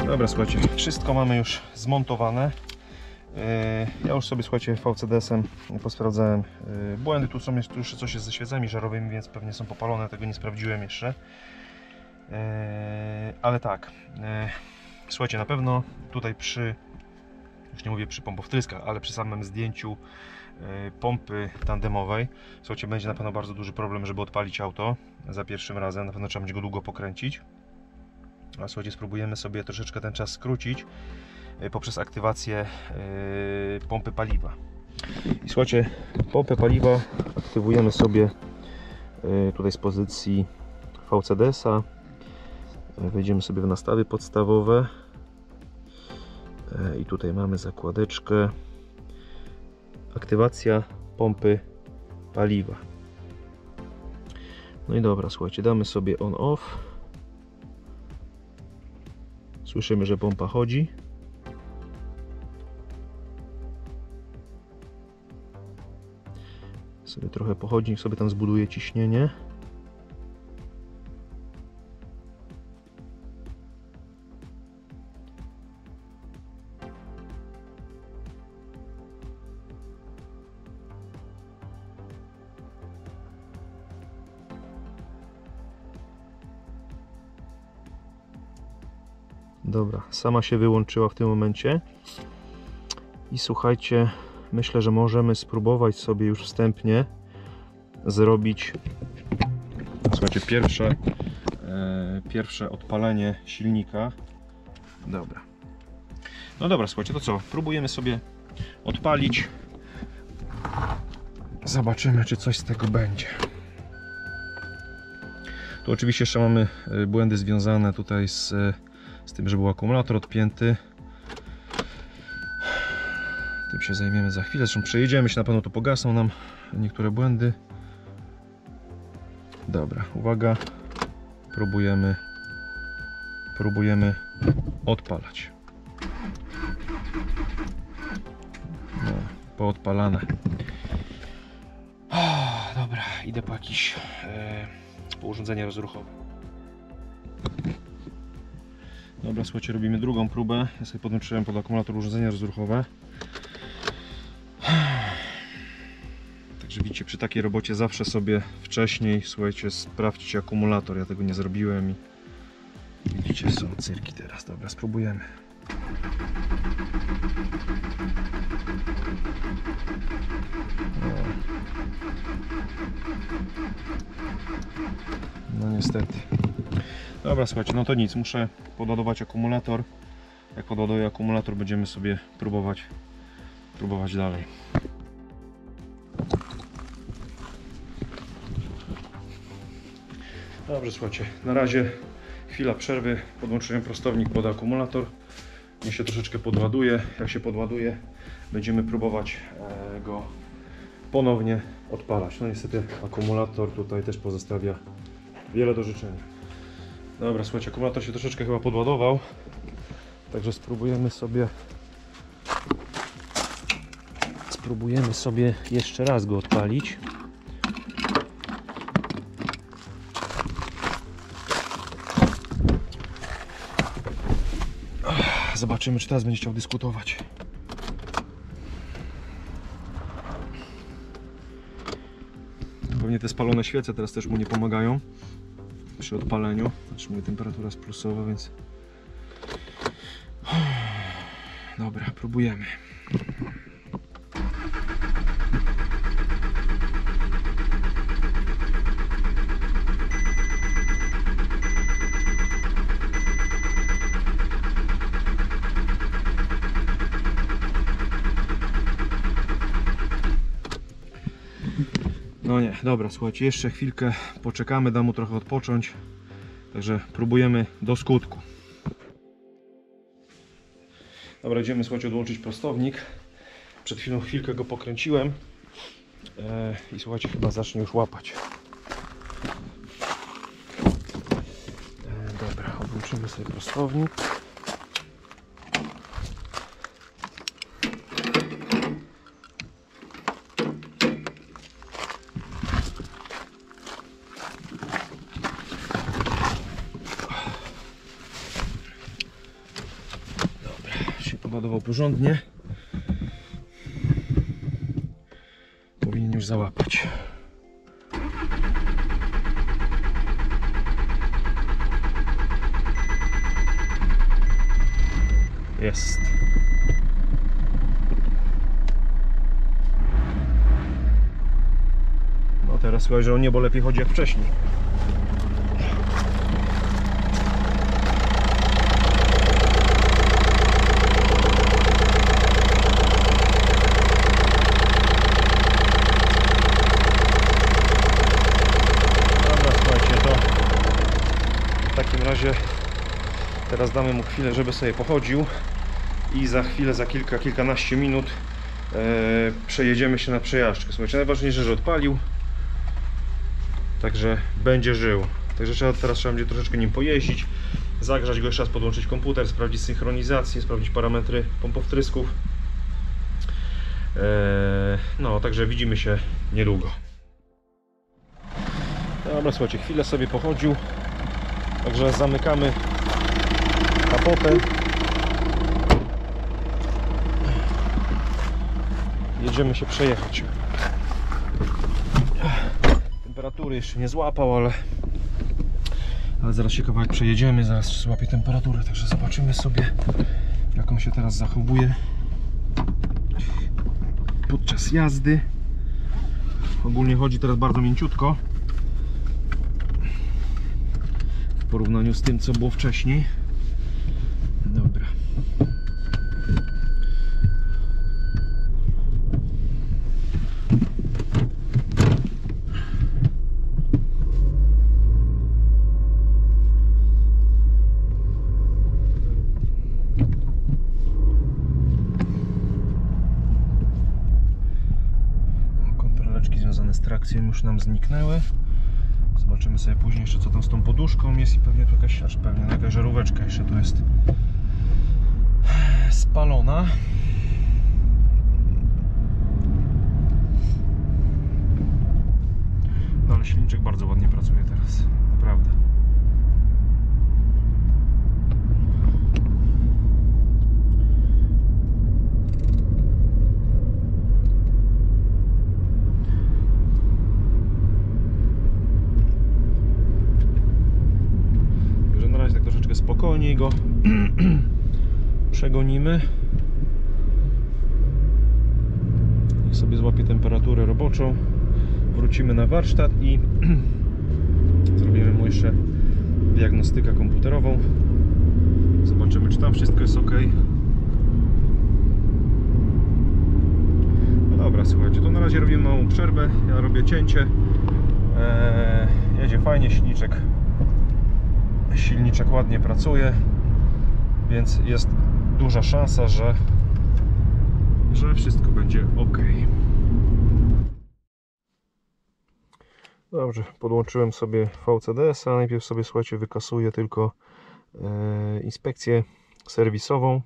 Dobra, słuchajcie, wszystko mamy już zmontowane. Ja już sobie, słuchajcie, VCDS-em posprawdzałem błędy. Tu są jeszcze coś jest ze świecami żarowymi, więc pewnie są popalone, tego nie sprawdziłem jeszcze. Ale tak, słuchajcie, na pewno tutaj już nie mówię przy pompowtryskach, ale przy samym zdjęciu pompy tandemowej, słuchajcie, będzie na pewno bardzo duży problem, żeby odpalić auto za pierwszym razem. Na pewno trzeba będzie go długo pokręcić. A słuchajcie, spróbujemy sobie troszeczkę ten czas skrócić poprzez aktywację pompy paliwa. I słuchajcie, pompę paliwa aktywujemy sobie tutaj z pozycji VCDS-a. Wejdziemy sobie w nastawy podstawowe i tutaj mamy zakładeczkę aktywacja pompy paliwa. No i dobra, słuchajcie, damy sobie on-off. Słyszymy, że pompa chodzi. Sobie trochę pochodzi, niech sobie tam zbuduje ciśnienie. Dobra, sama się wyłączyła w tym momencie. I słuchajcie, myślę, że możemy spróbować sobie już wstępnie zrobić, słuchajcie, pierwsze odpalenie silnika. Dobra. No dobra, słuchajcie, to co? Próbujemy sobie odpalić. Zobaczymy, czy coś z tego będzie. Tu oczywiście jeszcze mamy błędy związane tutaj z tym, że był akumulator odpięty. Tym się zajmiemy za chwilę. Zresztą przejedziemy się, na pewno to pogasną nam niektóre błędy. Dobra, uwaga. Próbujemy odpalać. No, poodpalane. Dobra, idę po jakieś po urządzenie rozruchowe. Dobra, słuchajcie, robimy drugą próbę. Ja sobie podłączyłem pod akumulator urządzenia rozruchowe. Także widzicie, przy takiej robocie zawsze sobie wcześniej, słuchajcie, sprawdźcie akumulator. Ja tego nie zrobiłem i widzicie, są cyrki teraz. Dobra, spróbujemy. No niestety. Dobra, słuchajcie, no to nic, muszę podładować akumulator. Jak podładuję akumulator, będziemy sobie próbować dalej. Dobrze, słuchajcie, na razie chwila przerwy, podłączyłem prostownik pod akumulator. Niech się troszeczkę podładuje. Jak się podładuje, będziemy próbować go ponownie odpalać. No niestety akumulator tutaj też pozostawia wiele do życzenia. Dobra, słuchajcie, akumulator się troszeczkę chyba podładował. Także spróbujemy sobie jeszcze raz go odpalić. Zobaczymy, czy teraz będzie chciał dyskutować. Pewnie te spalone świece teraz też mu nie pomagają przy odpaleniu. Znaczy, mówię, temperatura jest plusowa, więc... Dobra, próbujemy. No nie, dobra, słuchajcie, jeszcze chwilkę poczekamy, dam mu trochę odpocząć. Także próbujemy do skutku. Dobra, idziemy, słuchajcie, odłączyć prostownik. Przed chwilkę go pokręciłem i słuchajcie, chyba zacznie już łapać. Dobra, odłączymy sobie prostownik. Ładował porządnie. jakąś załapać. Jest. No teraz słuchaj, że o niebo lepiej chodzi jak wcześniej. Dobra, słuchajcie, to w takim razie teraz damy mu chwilę, żeby sobie pochodził i za chwilę, za kilkanaście minut przejedziemy się na przejażdżkę. Słuchajcie, najważniejsze, że odpalił, także będzie żył. Także teraz trzeba będzie troszeczkę nim pojeździć, zagrzać go jeszcze raz, podłączyć komputer, sprawdzić synchronizację, sprawdzić parametry pompowtrysków. No, także widzimy się niedługo. Dobra, słuchajcie, chwilę sobie pochodził, także zamykamy kapotę. Jedziemy się przejechać. Temperatury jeszcze nie złapał, ale zaraz się kawałek przejedziemy, zaraz złapie temperaturę, także zobaczymy sobie, jak on się teraz zachowuje podczas jazdy. Ogólnie chodzi teraz bardzo mięciutko w porównaniu z tym, co było wcześniej. Dobra. Związane z trakcją już nam zniknęły. Zobaczymy sobie później jeszcze, co tam z tą poduszką jest i pewnie tu jakaś żaróweczka jeszcze tu jest spalona. No ale silniczek bardzo ładnie pracuje teraz, naprawdę. Spokojniej go przegonimy. Niech sobie złapie temperaturę roboczą. Wrócimy na warsztat i zrobimy mu jeszcze diagnostykę komputerową. Zobaczymy, czy tam wszystko jest ok. No dobra, słuchajcie, to na razie robimy małą przerwę. Ja robię cięcie. Jedzie fajnie, silniczek ładnie pracuje, więc jest duża szansa, że wszystko będzie ok. Dobrze, podłączyłem sobie VCDS, a najpierw sobie, słuchajcie, wykasuję tylko inspekcję serwisową.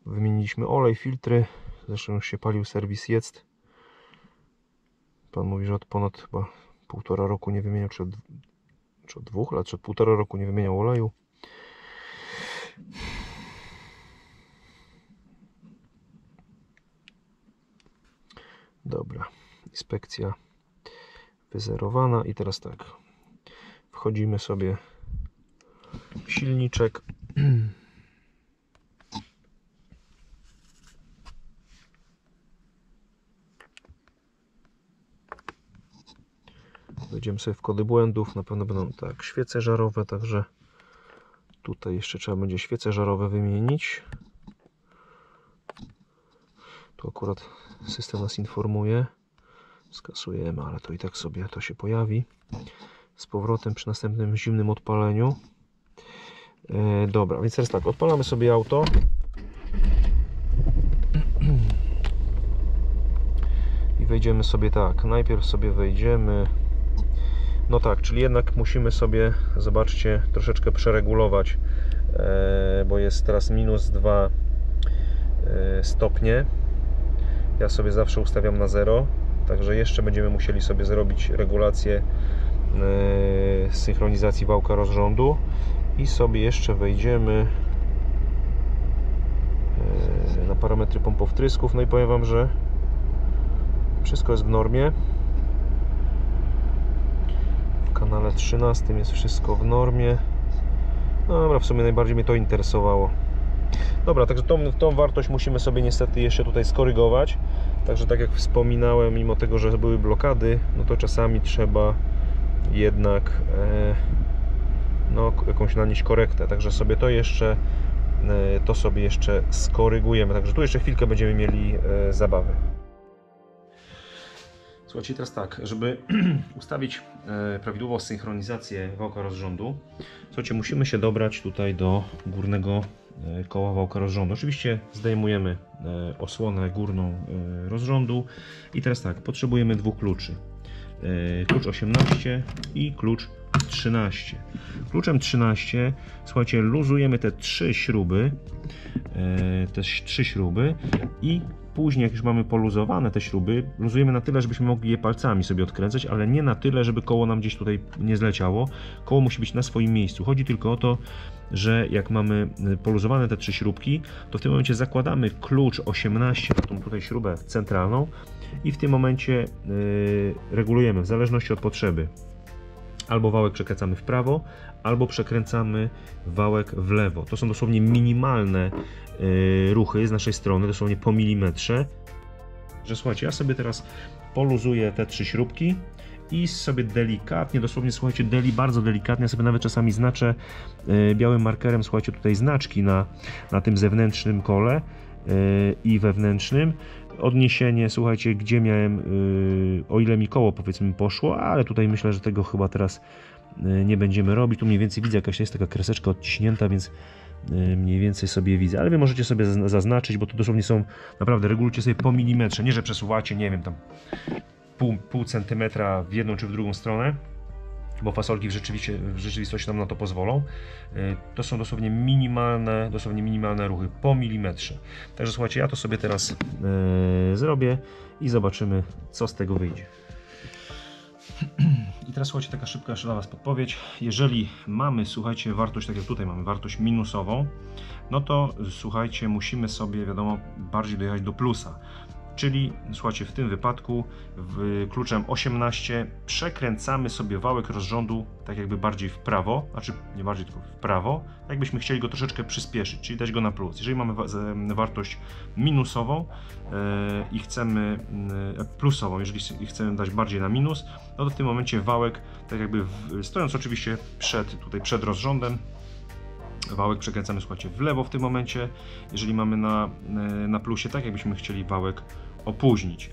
Wymieniliśmy olej, filtry, zresztą już się palił serwis jest. Pan mówi, że od ponad chyba 1,5 roku nie wymieniał, czy od 2 lat, czy od 1,5 roku nie wymieniał oleju. Dobra, inspekcja wyzerowana i teraz tak, wchodzimy sobie w silniczek. Wejdziemy sobie w kody błędów, na pewno będą tak świece żarowe, także tutaj jeszcze trzeba będzie świece żarowe wymienić. Tu akurat system nas informuje. Skasujemy, ale to i tak sobie to się pojawi z powrotem przy następnym zimnym odpaleniu. Dobra, więc teraz tak, odpalamy sobie auto. I wejdziemy sobie tak, najpierw sobie wejdziemy. No tak, czyli jednak musimy sobie, zobaczcie, troszeczkę przeregulować, bo jest teraz -2 stopnie. Ja sobie zawsze ustawiam na 0, także jeszcze będziemy musieli sobie zrobić regulację synchronizacji wałka rozrządu i sobie jeszcze wejdziemy na parametry pompowtrysków. No i powiem Wam, że Wszystko jest w normie. W kanale 13 jest wszystko w normie. No dobra, w sumie najbardziej mnie to interesowało. Dobra, także tą wartość musimy sobie niestety jeszcze tutaj skorygować. Także tak jak wspominałem, mimo tego, że były blokady, no to czasami trzeba jednak no, jakąś nanieść korektę. Także sobie to sobie jeszcze skorygujemy. Także tu jeszcze chwilkę będziemy mieli zabawy. Słuchajcie, teraz tak, żeby ustawić prawidłową synchronizację wałka rozrządu, słuchajcie, musimy się dobrać tutaj do górnego koła wałka rozrządu. Oczywiście zdejmujemy osłonę górną rozrządu i teraz tak, potrzebujemy dwóch kluczy. Klucz 18 i klucz 13. Kluczem 13, słuchajcie, luzujemy te trzy śruby i później, jak już mamy poluzowane te śruby, luzujemy na tyle, żebyśmy mogli je palcami sobie odkręcać, ale nie na tyle, żeby koło nam gdzieś tutaj nie zleciało. Koło musi być na swoim miejscu. Chodzi tylko o to, że jak mamy poluzowane te trzy śrubki, to w tym momencie zakładamy klucz 18 na tą tutaj śrubę centralną i w tym momencie regulujemy w zależności od potrzeby. Albo wałek przekręcamy w prawo, albo przekręcamy wałek w lewo. To są dosłownie minimalne ruchy z naszej strony, dosłownie po milimetrze. Że słuchajcie, ja sobie teraz poluzuję te trzy śrubki i sobie delikatnie, dosłownie słuchajcie, bardzo delikatnie, ja sobie nawet czasami znaczę białym markerem, słuchajcie, tutaj znaczki na tym zewnętrznym kole i wewnętrznym. Odniesienie, słuchajcie, gdzie miałem, o ile mi koło powiedzmy poszło, ale tutaj myślę, że tego chyba teraz nie będziemy robić. Tu mniej więcej widzę, jakaś jest taka kreseczka odciśnięta, więc mniej więcej sobie widzę, ale wy możecie sobie zaznaczyć, bo to dosłownie są, naprawdę regulujcie sobie po milimetrze, nie że przesuwacie, nie wiem, tam pół centymetra w jedną czy w drugą stronę, bo fasolki w rzeczywistości nam na to pozwolą. To są dosłownie minimalne ruchy po milimetrze. Także słuchajcie, ja to sobie teraz zrobię i zobaczymy, co z tego wyjdzie. I teraz słuchajcie, taka szybka jeszcze dla Was podpowiedź. Jeżeli mamy, słuchajcie, wartość, tak jak tutaj mamy wartość minusową, no to słuchajcie, musimy sobie, wiadomo, bardziej dojechać do plusa. Czyli słuchajcie, w tym wypadku kluczem 18 przekręcamy sobie wałek rozrządu tak jakby bardziej w prawo, znaczy nie bardziej, tylko w prawo, jakbyśmy chcieli go troszeczkę przyspieszyć, czyli dać go na plus. Jeżeli mamy wartość minusową i chcemy plusową, jeżeli chcemy dać bardziej na minus, no to w tym momencie wałek, tak jakby stojąc oczywiście przed rozrządem, wałek przekręcamy, słuchajcie, w lewo w tym momencie, jeżeli mamy na plusie, tak jakbyśmy chcieli wałek opóźnić.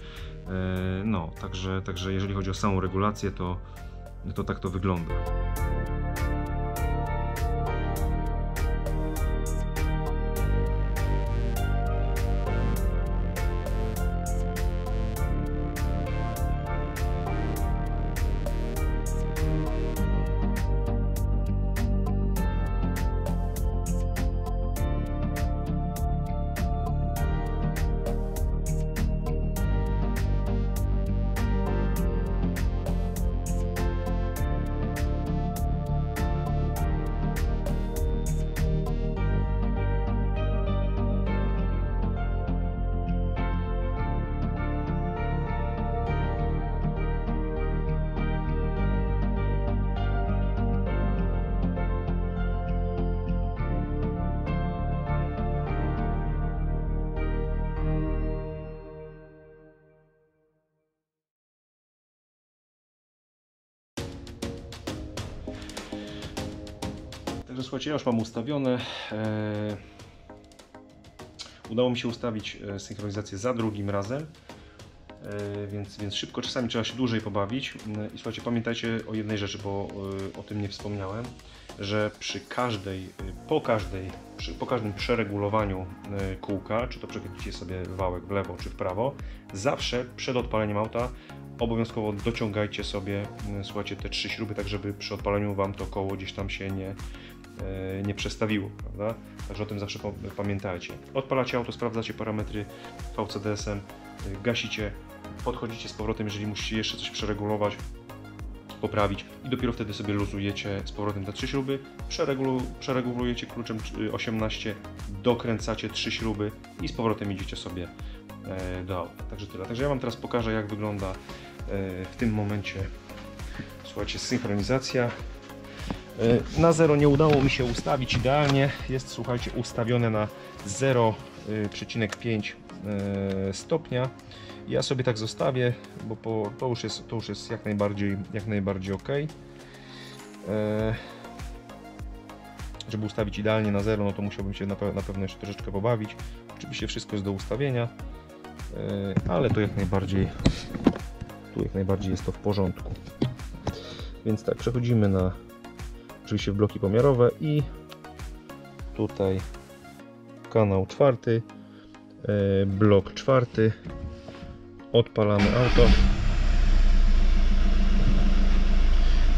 No, także jeżeli chodzi o samą regulację, to tak to wygląda. Także słuchajcie, ja już mam ustawione. Udało mi się ustawić synchronizację za drugim razem, więc szybko, czasami trzeba się dłużej pobawić. I słuchajcie, pamiętajcie o jednej rzeczy, bo o tym nie wspomniałem, że po każdym przeregulowaniu kółka, czy to przekręcicie sobie wałek w lewo czy w prawo, zawsze przed odpaleniem auta obowiązkowo dociągajcie sobie, słuchajcie, te trzy śruby, tak żeby przy odpaleniu Wam to koło gdzieś tam się nie przestawiło, prawda? Także o tym zawsze pamiętajcie. Odpalacie auto, sprawdzacie parametry VCDS-em, gasicie, podchodzicie z powrotem, jeżeli musicie jeszcze coś przeregulować, poprawić i dopiero wtedy sobie luzujecie z powrotem te trzy śruby, przeregulujecie kluczem 18, dokręcacie trzy śruby i z powrotem idziecie sobie do auta. Także tyle. Także ja Wam teraz pokażę, jak wygląda w tym momencie, słuchajcie, synchronizacja. Na 0 nie udało mi się ustawić idealnie. Jest, słuchajcie, ustawione na 0,5 stopnia. Ja sobie tak zostawię, bo to już jest jak najbardziej ok. Żeby ustawić idealnie na 0, no to musiałbym się na pewno jeszcze troszeczkę pobawić. Oczywiście wszystko jest do ustawienia, ale to jak najbardziej jest to w porządku. Więc tak, przechodzimy na oczywiście w bloki pomiarowe i tutaj kanał 4, blok 4, odpalamy auto.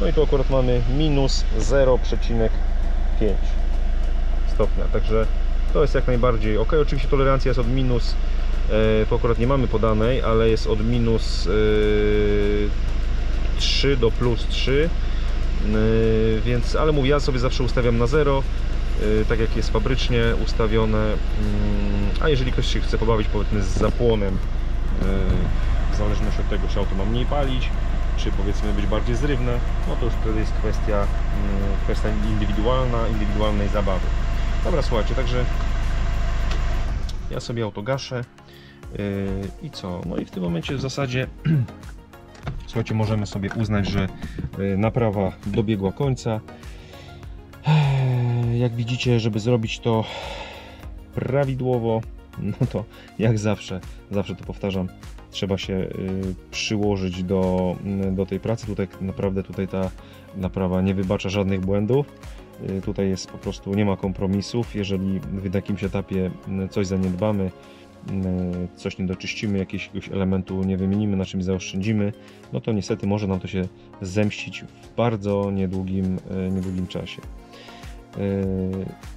No i tu akurat mamy minus 0,5 stopnia, także to jest jak najbardziej ok. Oczywiście tolerancja jest od minus, to akurat nie mamy podanej, ale jest od minus 3 do plus 3, więc, ale mówię, ja sobie zawsze ustawiam na 0, tak jak jest fabrycznie ustawione, a jeżeli ktoś się chce pobawić, powiedzmy, z zapłonem, w zależności od tego, czy auto ma mniej palić, czy powiedzmy być bardziej zrywne, no to już wtedy jest kwestia indywidualnej zabawy. Dobra, słuchajcie, także ja sobie auto gaszę i co? No i w tym momencie w zasadzie słuchajcie, możemy sobie uznać, że naprawa dobiegła końca. Jak widzicie, żeby zrobić to prawidłowo, no to jak zawsze to powtarzam, trzeba się przyłożyć do tej pracy. Tutaj ta naprawa nie wybacza żadnych błędów. Tutaj jest po prostu, nie ma kompromisów. Jeżeli w jakimś etapie coś zaniedbamy, coś nie doczyścimy, jakiegoś elementu nie wymienimy, na czymś zaoszczędzimy, no to niestety może nam to się zemścić w bardzo niedługim czasie.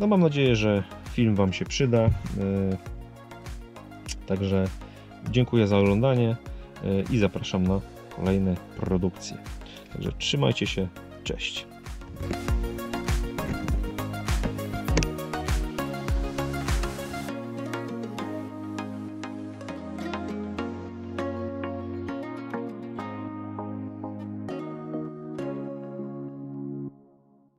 No mam nadzieję, że film Wam się przyda. Także dziękuję za oglądanie i zapraszam na kolejne produkcje. Także trzymajcie się, cześć.